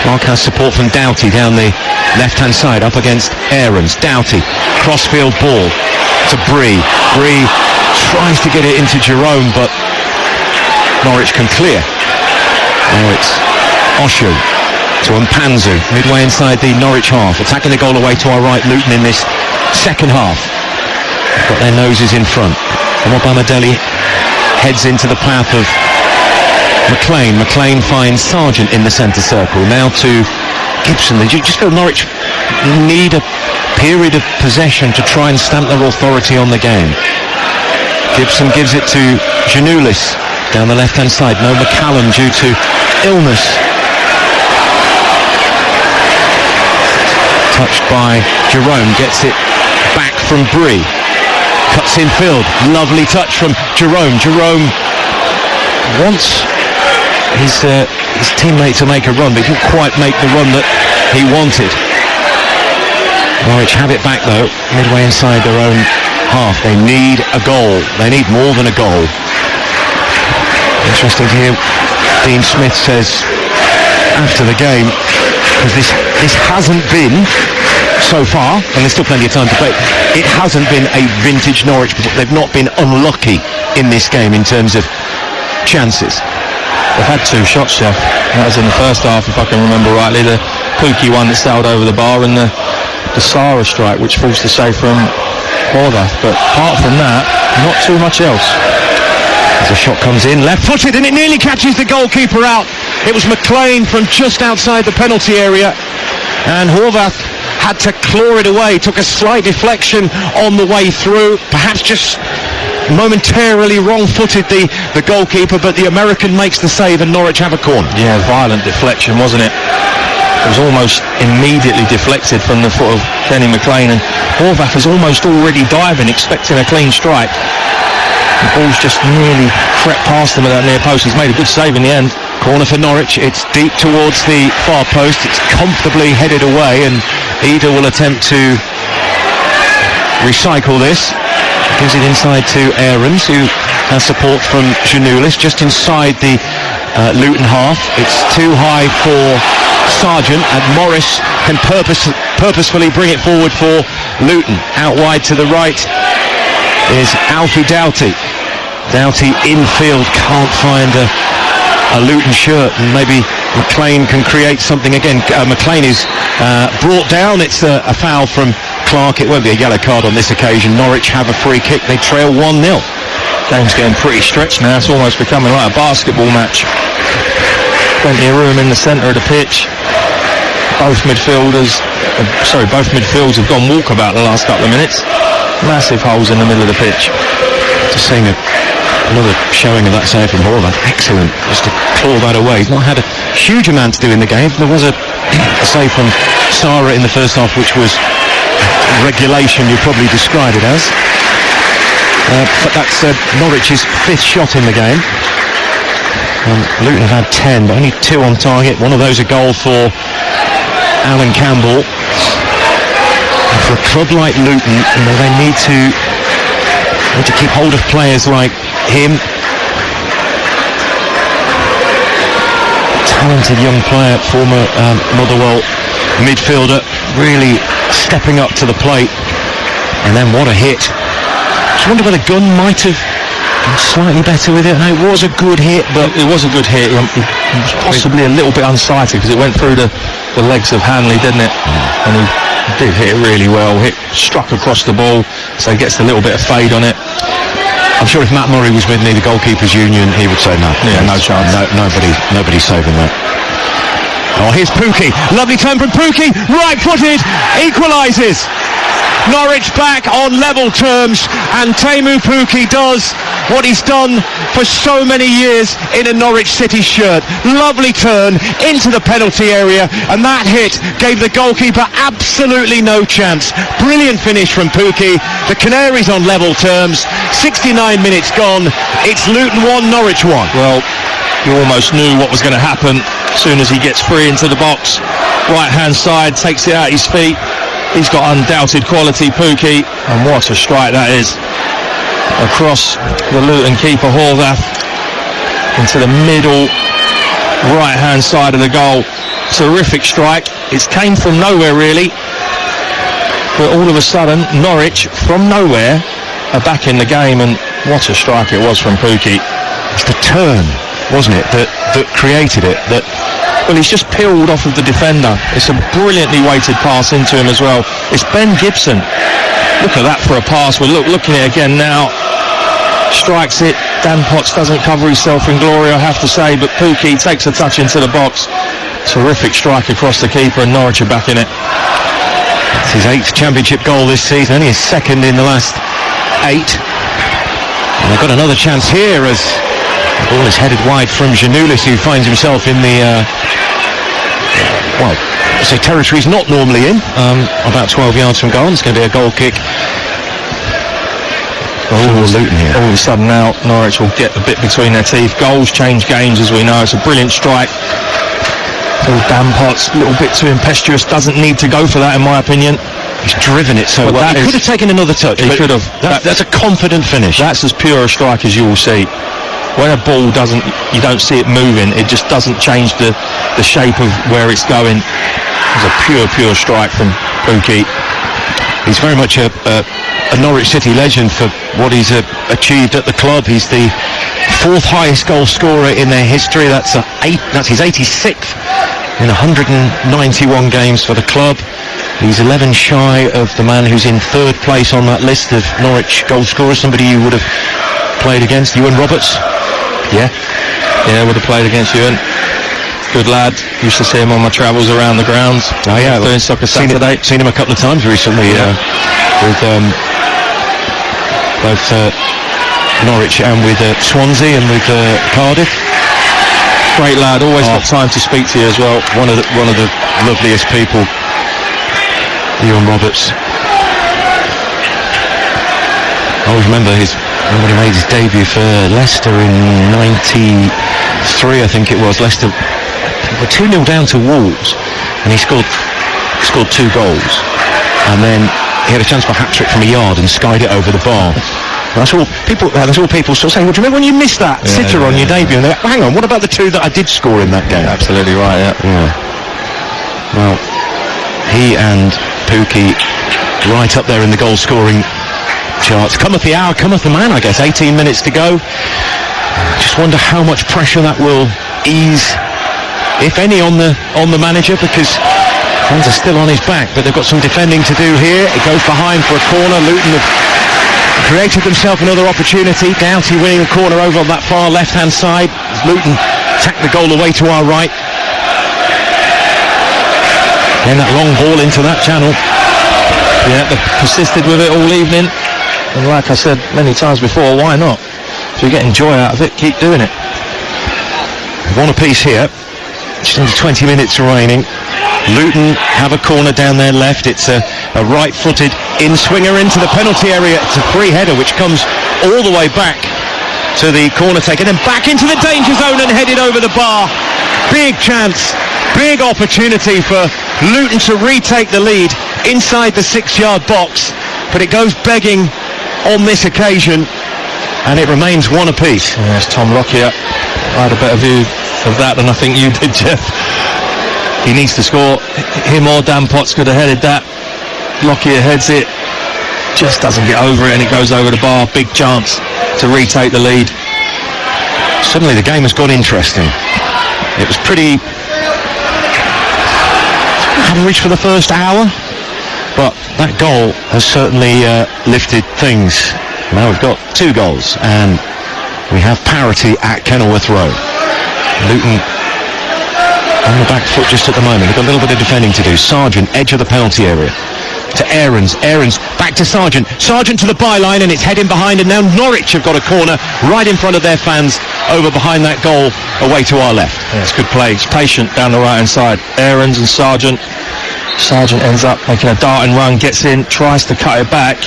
Clark has support from Doughty down the left-hand side, up against Aarons. Doughty, crossfield ball to Bree. Bree tries to get it into Jerome, but Norwich can clear. Now it's Oshu to Mpanzu, midway inside the Norwich half, attacking the goal away to our right. Luton in this second half got their noses in front. And Obama-Deli heads into the path of McLean. McLean finds Sargent in the centre circle. Now to Gibson. They just feel Norwich need a period of possession to try and stamp their authority on the game. Gibson gives it to Janulis down the left-hand side. No McCallum due to illness. Touched by Jerome. Gets it back from Bree. Cuts in field. Lovely touch from Jerome. Jerome wants his teammate to make a run, but he didn't quite make the run that he wanted. Norwich have it back though, midway inside their own half. They need a goal. They need more than a goal. Interesting to hear Dean Smith says after the game, because this hasn't been, so far, and there's still plenty of time to play, it hasn't been a vintage Norwich. They've not been unlucky in this game in terms of chances. They've had 2 shots, Jeff. That was in the first half, if I can remember rightly. The Pookie one that sailed over the bar, and the Sara strike, which forced the save from Horvath. But apart from that, not too much else. As a shot comes in, left-footed, and it nearly catches the goalkeeper out. It was McLean from just outside the penalty area, and Horvath had to claw it away. Took a slight deflection on the way through, perhaps just momentarily wrong-footed the goalkeeper, but the American makes the save and Norwich have a corner. Yeah, violent deflection, wasn't it? It was almost immediately deflected from the foot of Kenny McLean, and Horvath was almost already diving, expecting a clean strike. The ball's just nearly crept past him at that near post. He's made a good save in the end. Corner for Norwich. It's deep towards the far post. It's comfortably headed away, and Ida will attempt to recycle this. Gives it inside to Aarons, who has support from Janulis just inside the Luton half. It's too high for Sargent, and Morris can purposefully bring it forward for Luton. Out wide to the right is Alfie Doughty. Doughty infield, can't find a Luton shirt, and maybe McLean can create something again. McLean is brought down. It's a foul from Clark. It won't be a yellow card on this occasion. Norwich have a free kick. They trail 1-0. Game's getting pretty stretched now. It's almost becoming like a basketball match. Plenty of room in the centre of the pitch. Both midfields have gone walkabout the last couple of minutes. Massive holes in the middle of the pitch. Just seeing another showing of that save from Horvath. Excellent, just to claw that away. He's not had a huge amount to do in the game. There was a save from Sara in the first half, which was regulation, you'd probably describe it as. But that's Norwich's 5th shot in the game. Luton have had 10, but only 2 on target. One of those a goal for Alan Campbell. And for a club like Luton, they need to keep hold of players like him. Talented young player, former Motherwell midfielder, really stepping up to the plate. And then what a hit. I wonder whether Gunn might have been slightly better with it. No, it was a good hit, but it was a good hit. It was possibly a little bit unsighted because it went through the legs of Hanley, didn't it? And he did hit it really well. Struck across the ball, so he gets a little bit of fade on it. I'm sure if Matt Murray was with me, the goalkeepers union, he would say no. Yeah, no chance. Nobody's saving that. Oh, here's Pukki. Lovely turn from Pukki. Right-footed. Equalises. Norwich back on level terms, and Teemu Pukki does what he's done for so many years in a Norwich City shirt. Lovely turn into the penalty area, and that hit gave the goalkeeper absolutely no chance. Brilliant finish from Pukki. The Canaries on level terms. 69 minutes gone. It's Luton 1, Norwich 1. Well, you almost knew what was going to happen as soon as he gets free into the box. Right hand side, takes it out his feet. He's got undoubted quality, Pukki, and what a strike that is. Across the Luton keeper, Horvath, into the middle right hand side of the goal. Terrific strike. It came from nowhere really, but all of a sudden Norwich from nowhere are back in the game, and what a strike it was from Pukki. It's the turn, wasn't it, that created it. Well, he's just peeled off of the defender. It's a brilliantly weighted pass into him as well. It's Ben Gibson. Look at that for a pass. We're looking at it again now. Strikes it. Dan Potts doesn't cover himself in glory, I have to say, but Pukki takes a touch into the box. Terrific strike across the keeper, and Norwich are back in it. It's his 8th championship goal this season, only his 2nd in the last 8. And they've got another chance here as the ball is headed wide from Giannoulis, who finds himself in the territory he's not normally in, about 12 yards from goal. It's going to be a goal kick. Luton here. All of a sudden now Norwich will get a bit between their teeth. Goals change games, as we know. It's a brilliant strike. Dan Potts, a little bit too impetuous, doesn't need to go for that in my opinion. He's driven it so well. He could have taken another touch. He could have. That's a confident finish. That's as pure a strike as you will see. When a ball you don't see it moving, it just doesn't change the shape of where it's going. It's a pure strike from Pukki. He's very much a Norwich City legend for what he's achieved at the club. He's the 4th highest goal scorer in their history. That's his 86th in 191 games for the club. He's 11 shy of the man who's in 3rd place on that list of Norwich goal scorers, somebody you would have played against, Ewan Roberts. Yeah, would have played against Ewan. Good lad. Used to see him on my travels around the grounds. Oh yeah, doing Soccer Saturday. Seen him a couple of times recently, with both Norwich and with Swansea and with Cardiff. Great lad. Always got time to speak to you as well. One of the loveliest people, Ewan Roberts. I always remember when he made his debut for Leicester in '93, I think it was. Leicester were 2-0 down to Wolves, and he scored 2 goals, and then he had a chance for a hat-trick from a yard and skied it over the bar. That's all people sort of say, well, do you remember when you missed that sitter on your debut? And they're like, hang on, what about the 2 that I did score in that game? Absolutely right, yeah. Well, he and Pukki right up there in the goal-scoring charts. Cometh the hour, cometh the man, I guess. 18 minutes to go. Just wonder how much pressure that will ease, if any, on the manager, because fans are still on his back, but they've got some defending to do here. It goes behind for a corner. Luton have created themselves another opportunity. Doughty winning the corner over on that far left-hand side. Luton tack the goal away to our right. Then that long ball into that channel. Yeah, they've persisted with it all evening. And like I said many times before, why not? If you're getting joy out of it, keep doing it. One apiece here. Just under 20 minutes remaining. Luton have a corner down their left. It's a right-footed in-swinger into the penalty area. It's a free header which comes all the way back to the corner taker, then back into the danger zone and headed over the bar. Big chance, big opportunity for Luton to retake the lead inside the 6-yard box, but it goes begging on this occasion, and it remains one apiece. Yes, Tom Lockyer. I had a better view of that than I think you did, Jeff. He needs to score. Him or Dan Potts could have headed that. Lockyer heads it, just doesn't get over it, and it goes over the bar. Big chance to retake the lead. Suddenly the game has got interesting. It was pretty average for the first hour, but that goal has certainly lifted things Now we've got 2 goals, and we have parity at Kenilworth Road. Luton on the back foot just at the moment. They've got a little bit of defending to do. Sargent, edge of the penalty area. To Aarons back to Sargent to the byline, and it's heading behind, and now Norwich have got a corner right in front of their fans over behind that goal away to our left. Yeah, it's good play. It's patient down the right hand side. Aarons and Sargent ends up making a darting run, gets in, tries to cut it back.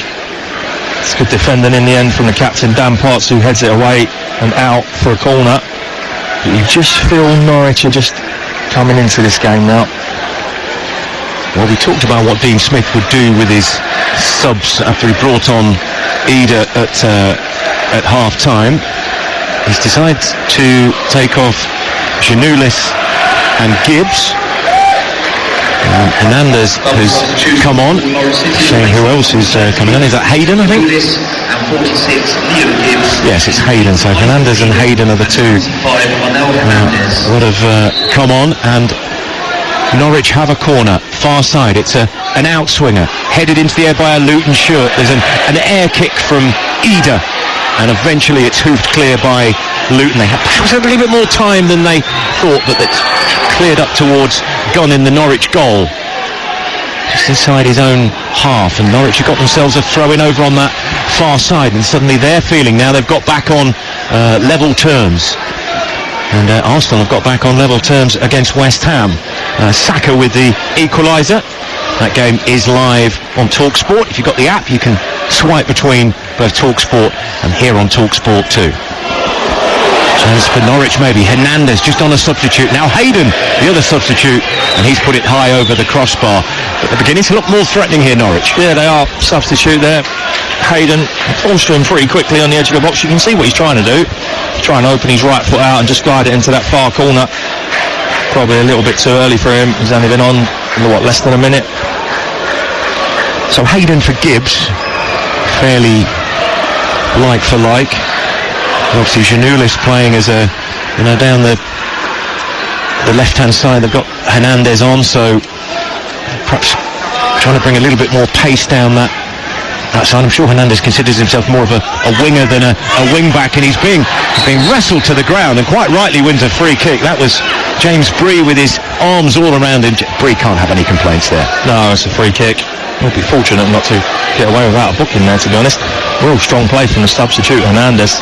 It's good defending in the end from the captain Dan Potts, who heads it away and out for a corner. But you just feel Norwich are just coming into this game now. Well, we talked about what Dean Smith would do with his subs after he brought on Ida at half-time. He's decided to take off Giannoulis and Gibbs. Hernandez has come on. Showing who else is coming on. Is that Hayden, I think? Yes, it's Hayden. So Hernandez and Hayden are the 2 that have come on, and Norwich have a corner, far side. It's an outswinger, headed into the air by a Luton shirt. There's an air kick from Ida, and eventually it's hoofed clear by Luton. They had perhaps a little bit more time than they thought, but it's cleared up towards Gunn in the Norwich goal. Just inside his own half, and Norwich have got themselves a throw-in over on that far side, and suddenly they're feeling now they've got back on level terms. And Arsenal have got back on level terms against West Ham. Saka with the equaliser. That game is live on Talksport. If you've got the app, you can swipe between both Talksport and here on Talksport too. Chance for Norwich maybe. Hernandez just on a substitute. Now Hayden, the other substitute, and he's put it high over the crossbar. But they're beginning to look more threatening here, Norwich. Yeah, they are. Substitute there. Hayden falls to him pretty quickly on the edge of the box. You can see what he's trying to do. He's trying to open his right foot out and just glide it into that far corner. Probably a little bit too early for him. He's only been on, less than a minute. So Hayden for Gibbs, fairly like for like. Obviously Giannoulis playing as down the left-hand side. They've got Hernandez on, so perhaps trying to bring a little bit more pace down that side. I'm sure Hernandez considers himself more of a winger than a wing-back, and he's being wrestled to the ground, and quite rightly wins a free kick. That was James Bree with his arms all around him. Bree can't have any complaints there. No, it's a free kick. We'll be fortunate not to get away without a booking there, to be honest. Real strong play from the substitute. Hernandez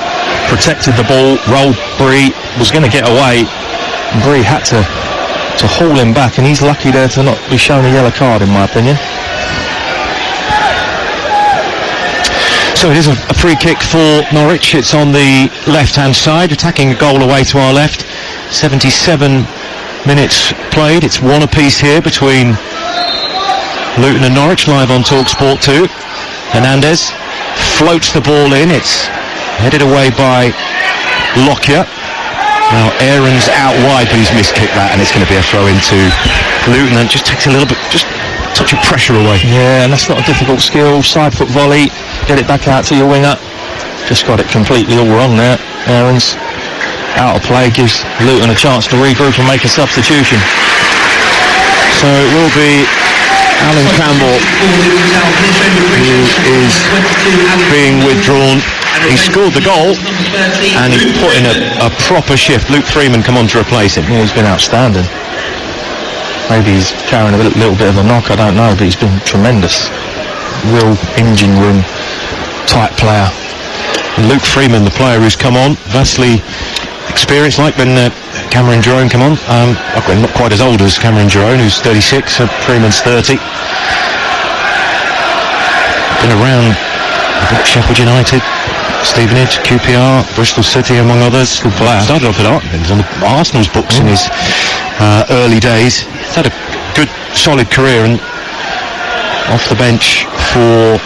protected the ball, rolled Bree, was going to get away, and Bree had to haul him back, and he's lucky there to not be shown a yellow card, in my opinion. So it is a free kick for Norwich. It's on the left-hand side, attacking a goal away to our left. 77 minutes played. It's 1 apiece here between Luton and Norwich, live on Talksport 2. Hernandez floats the ball in. It's headed away by Lockyer. Now Aarons out wide, but he's miskicked that, and it's going to be a throw into Luton, and just takes a little bit, just a touch of pressure away. Yeah, and that's not a difficult skill. Side foot volley, get it back out to your winger. Just got it completely all wrong there. Aarons out of play, gives Luton a chance to regroup and make a substitution. So it will be Alan Campbell who is being withdrawn. He scored the goal and he's put in a proper shift. Luke Freeman come on to replace him. Yeah, he's been outstanding. Maybe he's carrying a little bit of a knock, I don't know, but he's been tremendous. Real engine room type player. And Luke Freeman, the player who's come on, vastly experienced, like when Cameron Jerome come on. Not quite as old as Cameron Jerome, who's 36, so Freeman's 30. Been around Sheffield United, Stevenage, QPR, Bristol City, among others. Good player. Started off at Arsenal's books in his early days. He's had a good, solid career, and off the bench for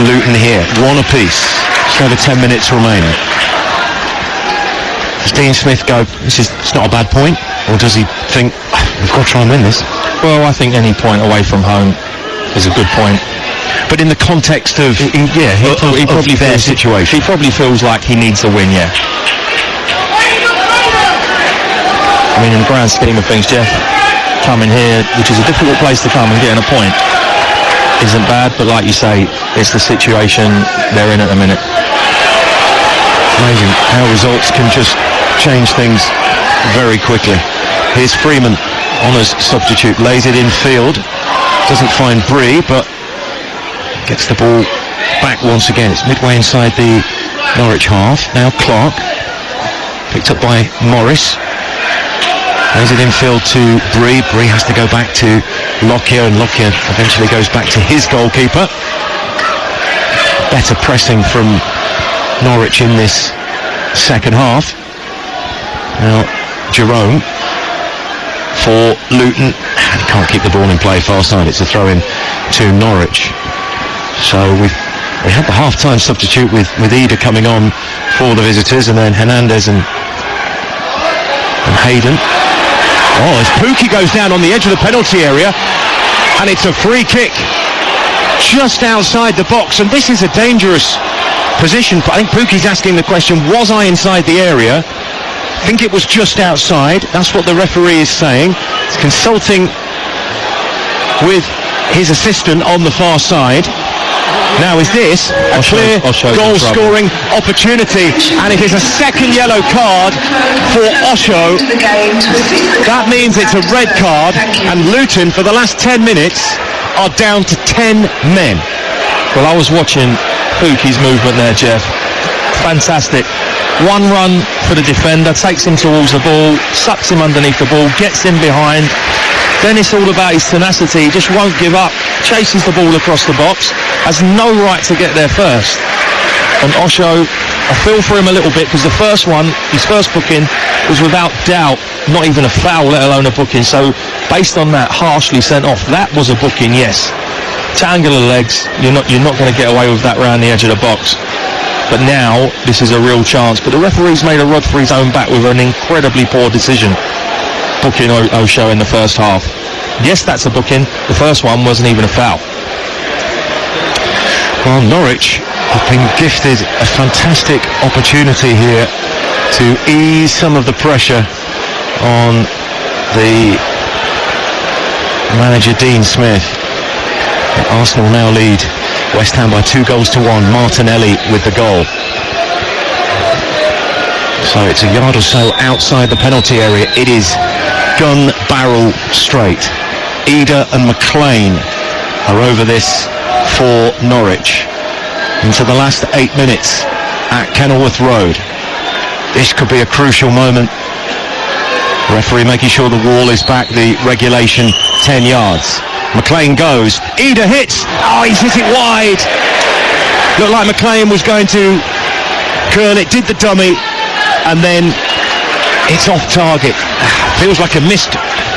Luton here. 1 apiece. Just over 10 minutes remaining. Does Dean Smith go, it's not a bad point, or does he think, we've got to try and win this? Well, I think any point away from home is a good point. But in the context of he probably their situation, he probably feels like he needs a win. Yeah. I mean, in the grand scheme of things, Jeff, coming here, which is a difficult place to come and getting a point, isn't bad, but like you say, it's the situation they're in at the minute. Amazing how results can just change things very quickly. Here's Freeman on as substitute, lays it in field, doesn't find Bree, but gets the ball back once again. It's midway inside the Norwich half. Now Clark, picked up by Morris, lays it in field to Bree. Bree has to go back to Lockyer, and Lockyer eventually goes back to his goalkeeper. Better pressing from Norwich in this second half. Now Jerome for Luton, and can't keep the ball in play far side. It's a throw in to Norwich. So we had the half-time substitute with Ida coming on for the visitors, and then Hernandez and Hayden. Oh, as Pookie goes down on the edge of the penalty area, and it's a free kick just outside the box, and this is a dangerous position. I think Pookie's asking the question, was I inside the area? I think it was just outside. That's what the referee is saying. He's consulting with his assistant on the far side. Now, is this a clear goal-scoring opportunity? And it is a second yellow card for Osho. That means it's a red card, and Luton, for the last 10 minutes, are down to 10 men. Well, I was watching Pookie's movement there, Jeff. Fantastic. One run for the defender, takes him towards the ball, sucks him underneath the ball, gets him behind. Then it's all about his tenacity. He just won't give up, chases the ball across the box, has no right to get there first. And Osho, I feel for him a little bit, because the first one, his first booking, was without doubt not even a foul, let alone a booking. So based on that, harshly sent off. That was a booking, yes. Triangular legs, you're not going to get away with that round the edge of the box. But now this is a real chance. But the referee's made a rod for his own back with an incredibly poor decision, booking Osho in the first half. Yes, that's a booking. The first one wasn't even a foul. Well, Norwich have been gifted a fantastic opportunity here to ease some of the pressure on the manager Dean Smith. Arsenal now lead West Ham by 2-1. Martinelli with the goal. So it's a yard or so outside the penalty area. It is gun barrel straight. Ida and McLean are over this for Norwich. Into the last 8 minutes at Kenilworth Road. This could be a crucial moment. Referee making sure the wall is back, the regulation 10 yards. McLean goes, Ida hits, oh, he's hit it wide. Looked like McLean was going to curl it, did the dummy, and then it's off target. Feels like a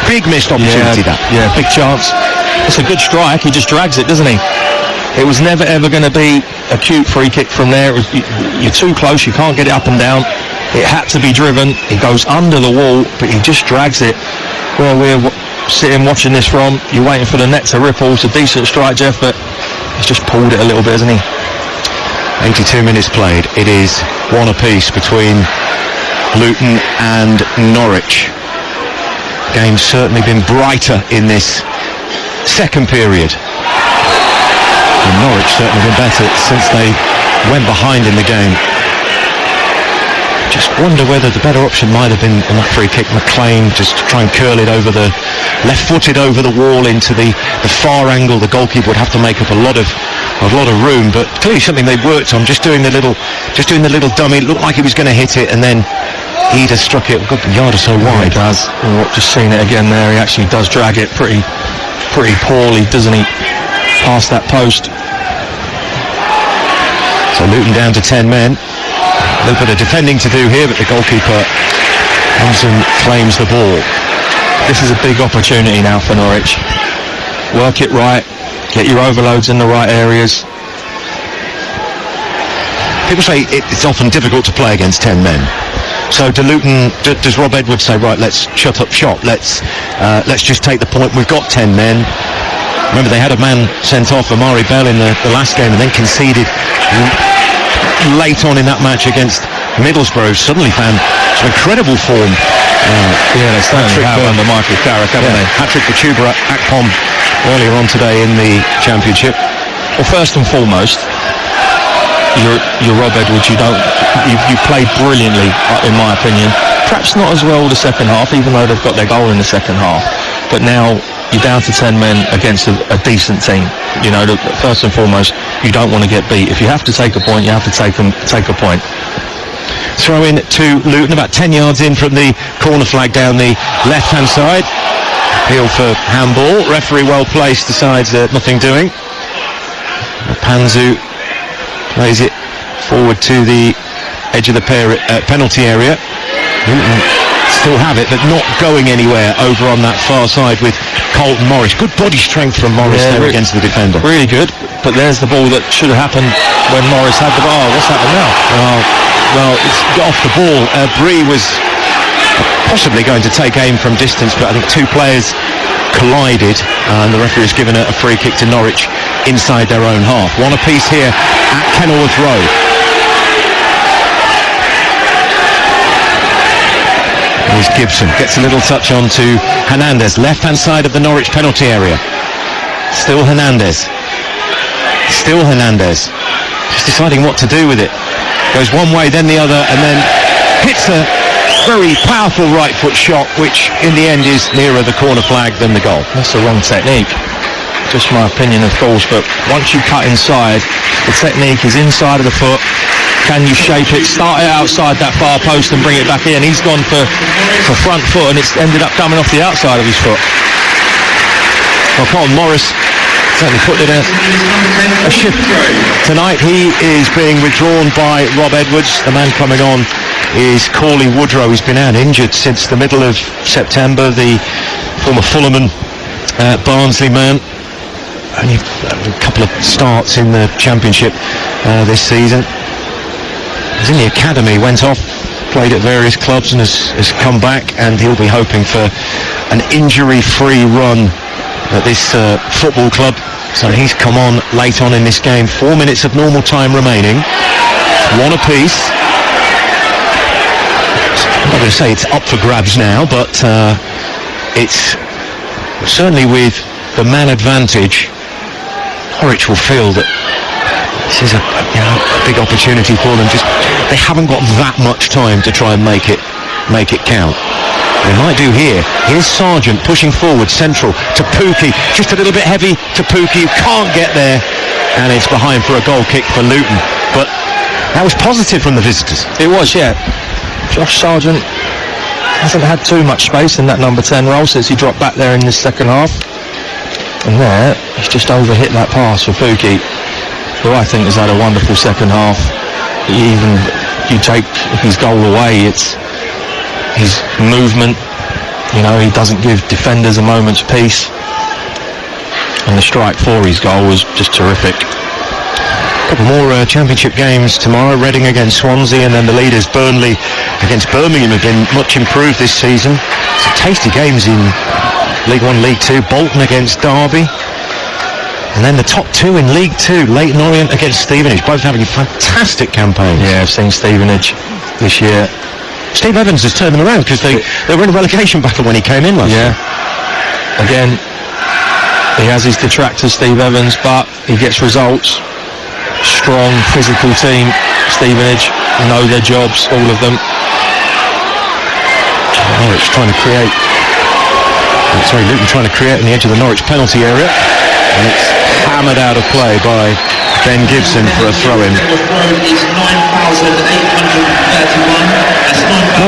big missed opportunity. Yeah, big chance. It's a good strike, he just drags it, doesn't he? It was never ever going to be a cute free kick from there. You're too close, you can't get it up and down. It had to be driven, it goes under the wall, but he just drags it. Well, we're sitting watching this from, you're waiting for the net to ripple. It's a decent strike, Jeff, but he's just pulled it a little bit, hasn't he? 82 minutes played. It is 1 apiece between Luton and Norwich. Game's certainly been brighter in this second period. And Norwich certainly been better since they went behind in the game. Just wonder whether the better option might have been on that free kick. McLean just to try and curl it over the left-footed over the wall into the far angle. The goalkeeper would have to make up a lot of room, but clearly something they worked on. Just doing the little dummy. It looked like he was going to hit it, and then Ida struck it a good yard or so wide. He does. Just seen it again there. He actually does drag it pretty poorly, doesn't he? Past that post. So Luton down to 10 men. A little bit of defending to do here, but the goalkeeper comes and claims the ball. This is a big opportunity now for Norwich. Work it right, get your overloads in the right areas. People say it's often difficult to play against 10 men. So does Rob Edwards say, right, let's shut up shop, let's just take the point, we've got 10 men. Remember, they had a man sent off, Amari Bell, in the last game, and then conceded late on in that match against Middlesbrough. Suddenly found some incredible form. They certainly have under Michael Carrick, haven't they? Hat-trick for Chuba Akpom earlier on today in the Championship. Well, first and foremost, you're Rob Edwards. You played brilliantly, in my opinion. Perhaps not as well the second half, even though they've got their goal in the second half. But now you're down to 10 men against a decent team. You know, first and foremost, you don't want to get beat. If you have to take a point, you have to take a point. Throw in to Luton, about 10 yards in from the corner flag down the left-hand side. Appeal for handball. Referee well placed, decides nothing doing. Panzu plays it forward to the edge of the penalty area. Luton still have it, but not going anywhere over on that far side with Colton Morris. Good body strength from Morris there against the defender. Really good, but there's the ball that should have happened when Morris had the ball. What's happened now? Well, it's got off the ball. Bree was possibly going to take aim from distance, but I think two players collided, and the referee has given a free kick to Norwich inside their own half. One apiece here at Kenilworth Road. Here's Gibson, gets a little touch on to Hernandez, left-hand side of the Norwich penalty area. Still Hernandez. Just deciding what to do with it. Goes one way, then the other, and then hits a very powerful right foot shot, which in the end is nearer the corner flag than the goal. That's the wrong technique. Just my opinion, of course, but once you cut inside, the technique is inside of the foot. Can you shape it, start it outside that far post and bring it back in? He's gone for front foot, and it's ended up coming off the outside of his foot. Well, Colin Morris certainly put in a shift tonight. He is being withdrawn by Rob Edwards. The man coming on is Corley Woodrow. He's been out injured since the middle of September. The former Fulham and Barnsley man. Only a couple of starts in the Championship this season. He was in the academy, went off, played at various clubs and has come back, and he'll be hoping for an injury-free run at this football club. So he's come on late on in this game. 4 minutes of normal time remaining. One apiece. I'm not going to say it's up for grabs now, but it's certainly with the man advantage. Norwich will feel that this is a big opportunity for them. Just they haven't got that much time to try and make it count. They might do here. Here's Sargent pushing forward, central to Pookie. Just a little bit heavy to Pookie, who can't get there, and it's behind for a goal kick for Luton. But that was positive from the visitors. It was, yeah. Josh Sargent hasn't had too much space in that number 10 role since he dropped back there in the second half. And there, he's just overhit that pass for Pookie, who I think has had a wonderful second half. Even you take his goal away, it's his movement, he doesn't give defenders a moment's peace. And the strike for his goal was just terrific. A couple more Championship games tomorrow. Reading against Swansea, and then the leaders Burnley against Birmingham have been much improved this season. Some tasty games in League 1, League 2. Bolton against Derby, and then the top two in League 2, Leyton Orient against Stevenage, both having fantastic campaigns. Yeah, I've seen Stevenage this year. Steve Evans has turned them around, because they were in a relegation battle when he came in last year. Again, he has his detractors, Steve Evans, but he gets results. Strong, physical team, Stevenage, know their jobs, all of them. Norwich trying to create... Luton trying to create on the edge of the Norwich penalty area, and it's hammered out of play by Ben Gibson for a throw-in.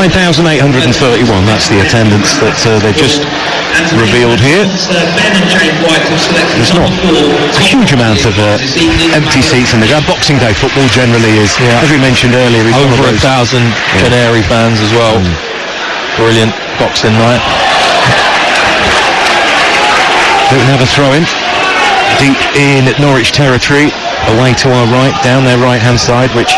9,831, that's the attendance that they've just revealed here. There's not a huge amount of empty seats in the ground. Boxing Day football generally is, as we mentioned earlier, is over 1,000 Canary fans as well. Brilliant boxing night. Luton have a throw-in deep in Norwich territory, away to our right, down their right-hand side, which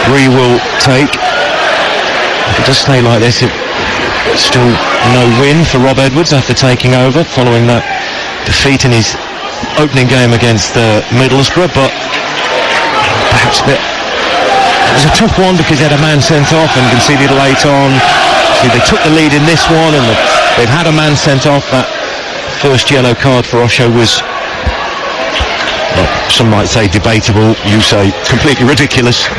Bree will take. If it does stay like this, it's still no win for Rob Edwards after taking over following that defeat in his opening game against Middlesbrough, but perhaps a bit... It was a tough one because they had a man sent off and conceded late on. See, they took the lead in this one, and they've had a man sent off. That first yellow card for Osho was, well, some might say debatable, you say completely ridiculous.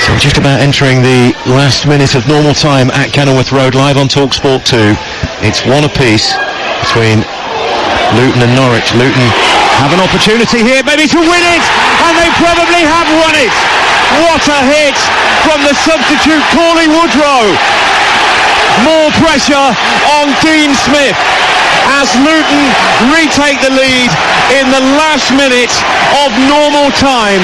So we're just about entering the last minute of normal time at Kenilworth Road, live on Talksport 2. It's 1 apiece between Luton and Norwich. Luton have an opportunity here maybe to win it, and they probably have won it. What a hit from the substitute Cauley Woodrow. More pressure on Dean Smith as Luton retake the lead in the last minute of normal time.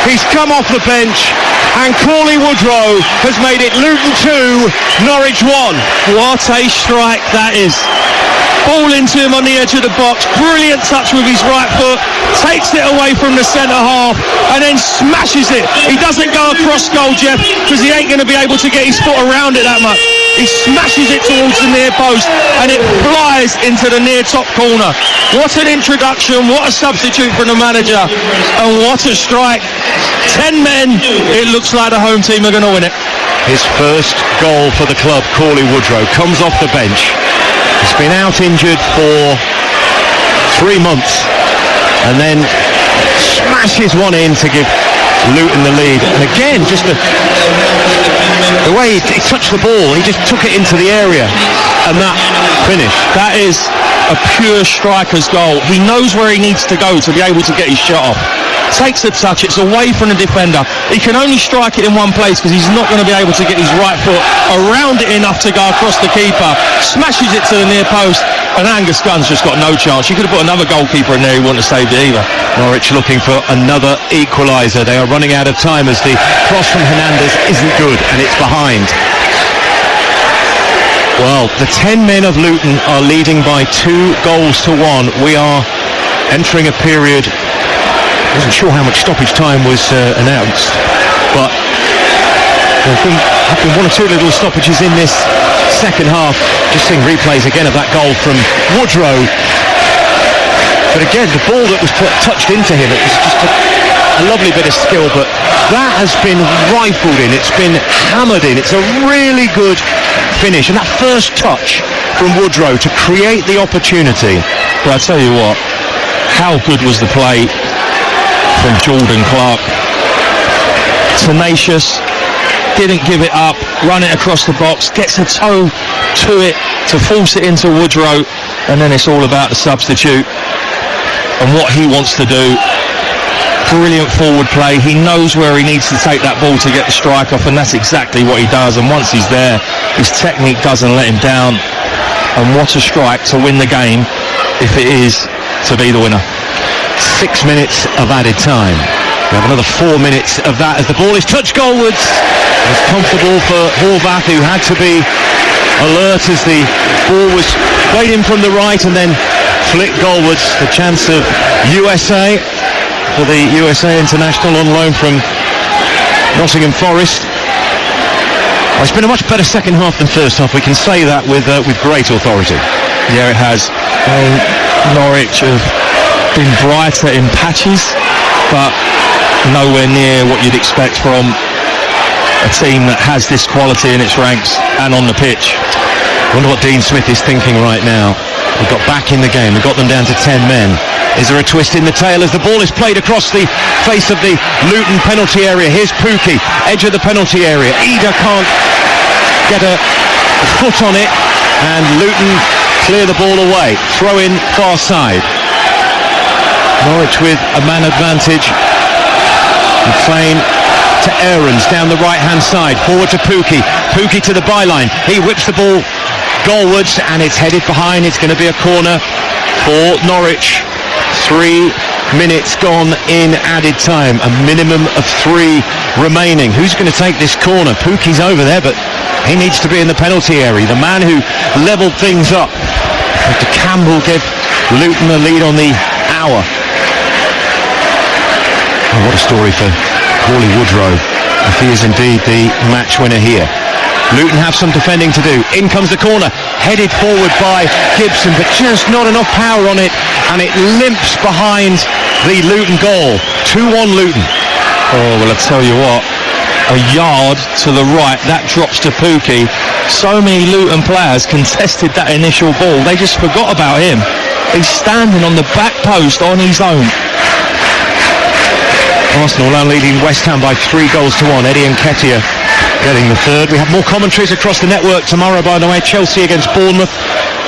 He's come off the bench and Cauley Woodrow has made it Luton 2, Norwich 1. What a strike that is. Ball into him on the edge of the box, brilliant touch with his right foot, takes it away from the centre half and then smashes it. He doesn't go across goal, Jeff, because he ain't going to be able to get his foot around it that much. He smashes it towards the near post and it flies into the near top corner. What an introduction, what a substitute for the manager, and what a strike. 10 men, it looks like the home team are going to win it. His first goal for the club, Cauley Woodrow, comes off the bench. He's been out injured for 3 months and then smashes one in to give Luton the lead. And again, just the way he touched the ball, he just took it into the area and that finish. That is a pure striker's goal. He knows where he needs to go to be able to get his shot off. Takes a touch, it's away from the defender. He can only strike it in one place because he's not going to be able to get his right foot around it enough to go across the keeper. Smashes it to the near post and Angus Gunn's just got no chance. You could have put another goalkeeper in there, he wouldn't have saved it either. Norwich looking for another equaliser. They are running out of time as the cross from Hernandez isn't good and it's behind. Well, the 10 men of Luton are leading by 2 goals to 1. We are entering a period. I wasn't sure how much stoppage time was announced, but there have been 1 or 2 little stoppages in this second half. Just seeing replays again of that goal from Woodrow. But again, the ball that was touched into him, it was just a lovely bit of skill, but that has been rifled in, it's been hammered in. It's a really good finish, and that first touch from Woodrow to create the opportunity. But I tell you what, how good was the play from Jordan Clark. Tenacious, didn't give it up, run it across the box, gets a toe to it to force it into Woodrow, and then it's all about the substitute and what he wants to do. Brilliant forward play. He knows where he needs to take that ball to get the strike off, and that's exactly what he does. And once he's there, his technique doesn't let him down. And what a strike to win the game if it is to be the winner. 6 minutes of added time. We have another 4 minutes of that as the ball is touched goalwards. It's comfortable for Horvath, who had to be alert as the ball was played in from the right and then flicked goalwards. The chance of USA for the USA international on loan from Nottingham Forest. Well, it's been a much better second half than first half. We can say that with great authority. Yeah, it has. Norwich have been brighter in patches, but nowhere near what you'd expect from a team that has this quality in its ranks and on the pitch. I wonder what Dean Smith is thinking right now. We've got back in the game, we've got them down to 10 men. Is there a twist in the tail as the ball is played across the face of the Luton penalty area? Here's Pukki, edge of the penalty area. Ida can't get a foot on it, and Luton clear the ball away. Throw in far side. Norwich with a man advantage. McLean to Aarons down the right hand side, forward to Pukki. Pukki to the byline. He whips the ball goalwards and it's headed behind. It's going to be a corner for Norwich. 3 minutes gone in added time, a minimum of 3 remaining. Who's going to take this corner? Pukki's over there, but he needs to be in the penalty area. The man who levelled things up. Mr. Campbell gave Luton a lead on the hour. Oh, what a story for Cauley Woodrow, if he is indeed the match winner here. Luton have some defending to do. In comes the corner, headed forward by Gibson, but just not enough power on it, and it limps behind the Luton goal. 2-1 Luton. Oh, well, I tell you what, a yard to the right. That drops to Pookie. So many Luton players contested that initial ball. They just forgot about him. He's standing on the back post on his own. Arsenal now leading West Ham by 3-1. Eddie Nketiah getting the third. We have more commentaries across the network tomorrow, by the way. Chelsea against Bournemouth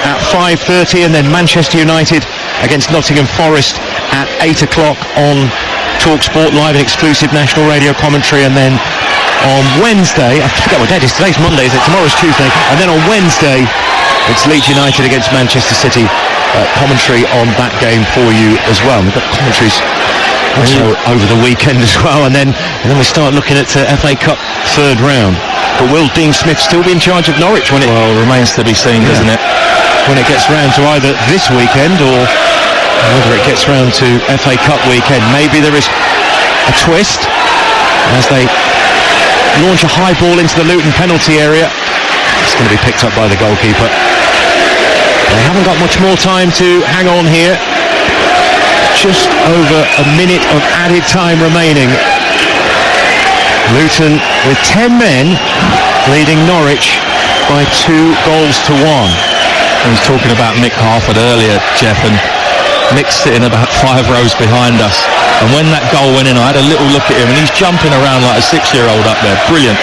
at 5:30, and then Manchester United against Nottingham Forest at 8 o'clock on Talksport, live and exclusive national radio commentary. And then on Wednesday, I forget what day it is, today's Monday, is it? Tomorrow's Tuesday. And then on Wednesday, it's Leeds United against Manchester City. Commentary on that game for you as well. We've got commentaries also over the weekend as well, and then we start looking at FA Cup third round. But will Dean Smith still be in charge of Norwich when it... Well, remains to be seen, doesn't it? When it gets round to either this weekend or whether it gets round to FA Cup weekend. Maybe there is a twist as they launch a high ball into the Luton penalty area. It's going to be picked up by the goalkeeper. They haven't got much more time to hang on here. Just over a minute of added time remaining. Luton with 10 men leading Norwich by 2-1. I was talking about Mick Harford earlier, Jeff, and Mick's sitting about 5 rows behind us. And when that goal went in, I had a little look at him, and he's jumping around like a 6-year-old up there. Brilliant.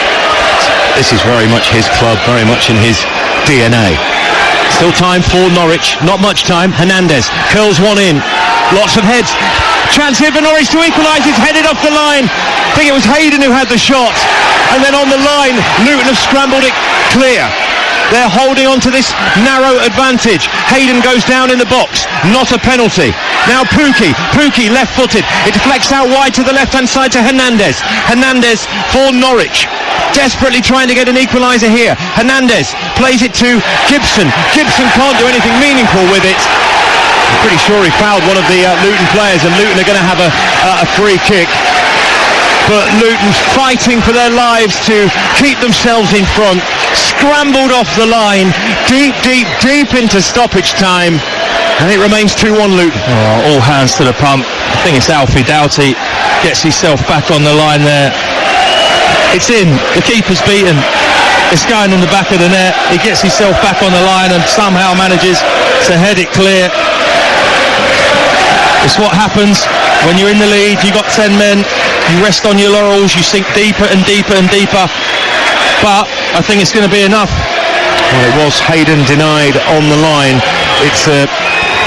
This is very much his club, very much in his DNA. Still time for Norwich, not much time. Hernandez curls one in. Lots of heads. Chance here for Norwich to equalise. It's headed off the line. I think it was Hayden who had the shot. And then on the line, Luton have scrambled it clear. They're holding on to this narrow advantage. Hayden goes down in the box. Not a penalty. Now Pookie left-footed. It deflects out wide to the left-hand side to Hernandez. Hernandez for Norwich. Desperately trying to get an equaliser here. Hernandez plays it to Gibson. Gibson can't do anything meaningful with it. I'm pretty sure he fouled one of the Luton players, and Luton are going to have a free kick. But Luton fighting for their lives to keep themselves in front. Scrambled off the line, deep into stoppage time, and it remains 2-1 Luton. Oh, all hands to the pump. I think it's Alfie Doughty gets himself back on the line there. It's in. The keeper's beaten. It's going in the back of the net. He gets himself back on the line and somehow manages to head it clear. It's what happens when you're in the lead. You've got 10 men. You rest on your laurels. You sink deeper and deeper and deeper. But I think it's going to be enough. Well, it was Hayden denied on the line. It's a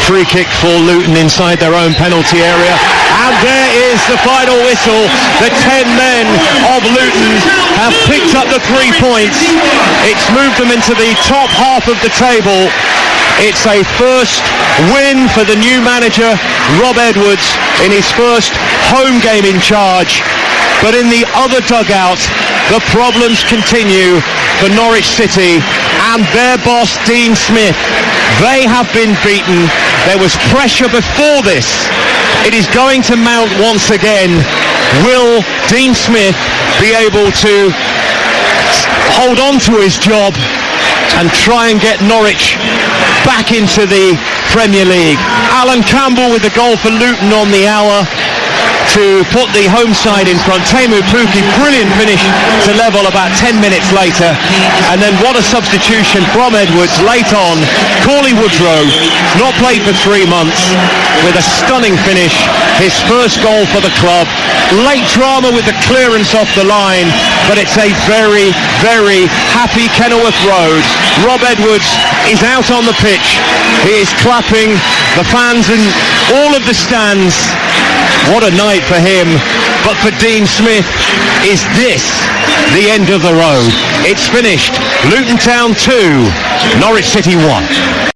free kick for Luton inside their own penalty area. And there is the final whistle. The 10 men of Luton have picked up the 3 points. It's moved them into the top half of the table. It's a first win for the new manager, Rob Edwards, in his first home game in charge. But in the other dugout, the problems continue for Norwich City and their boss, Dean Smith. They have been beaten. There was pressure before this. It is going to mount once again. Will Dean Smith be able to hold on to his job and try and get Norwich back into the Premier League? Alan Campbell with the goal for Luton on the hour to put the home side in front. Teemu Pukki, brilliant finish to level about 10 minutes later. And then what a substitution from Edwards late on. Corley Woodrow, not played for 3 months, with a stunning finish. His first goal for the club. Late drama with the clearance off the line, but it's a very, very happy Kenilworth Road. Rob Edwards is out on the pitch. He is clapping, the fans in all of the stands. What a night for him. But for Dean Smith, is this the end of the road? It's finished. Luton Town 2, Norwich City 1.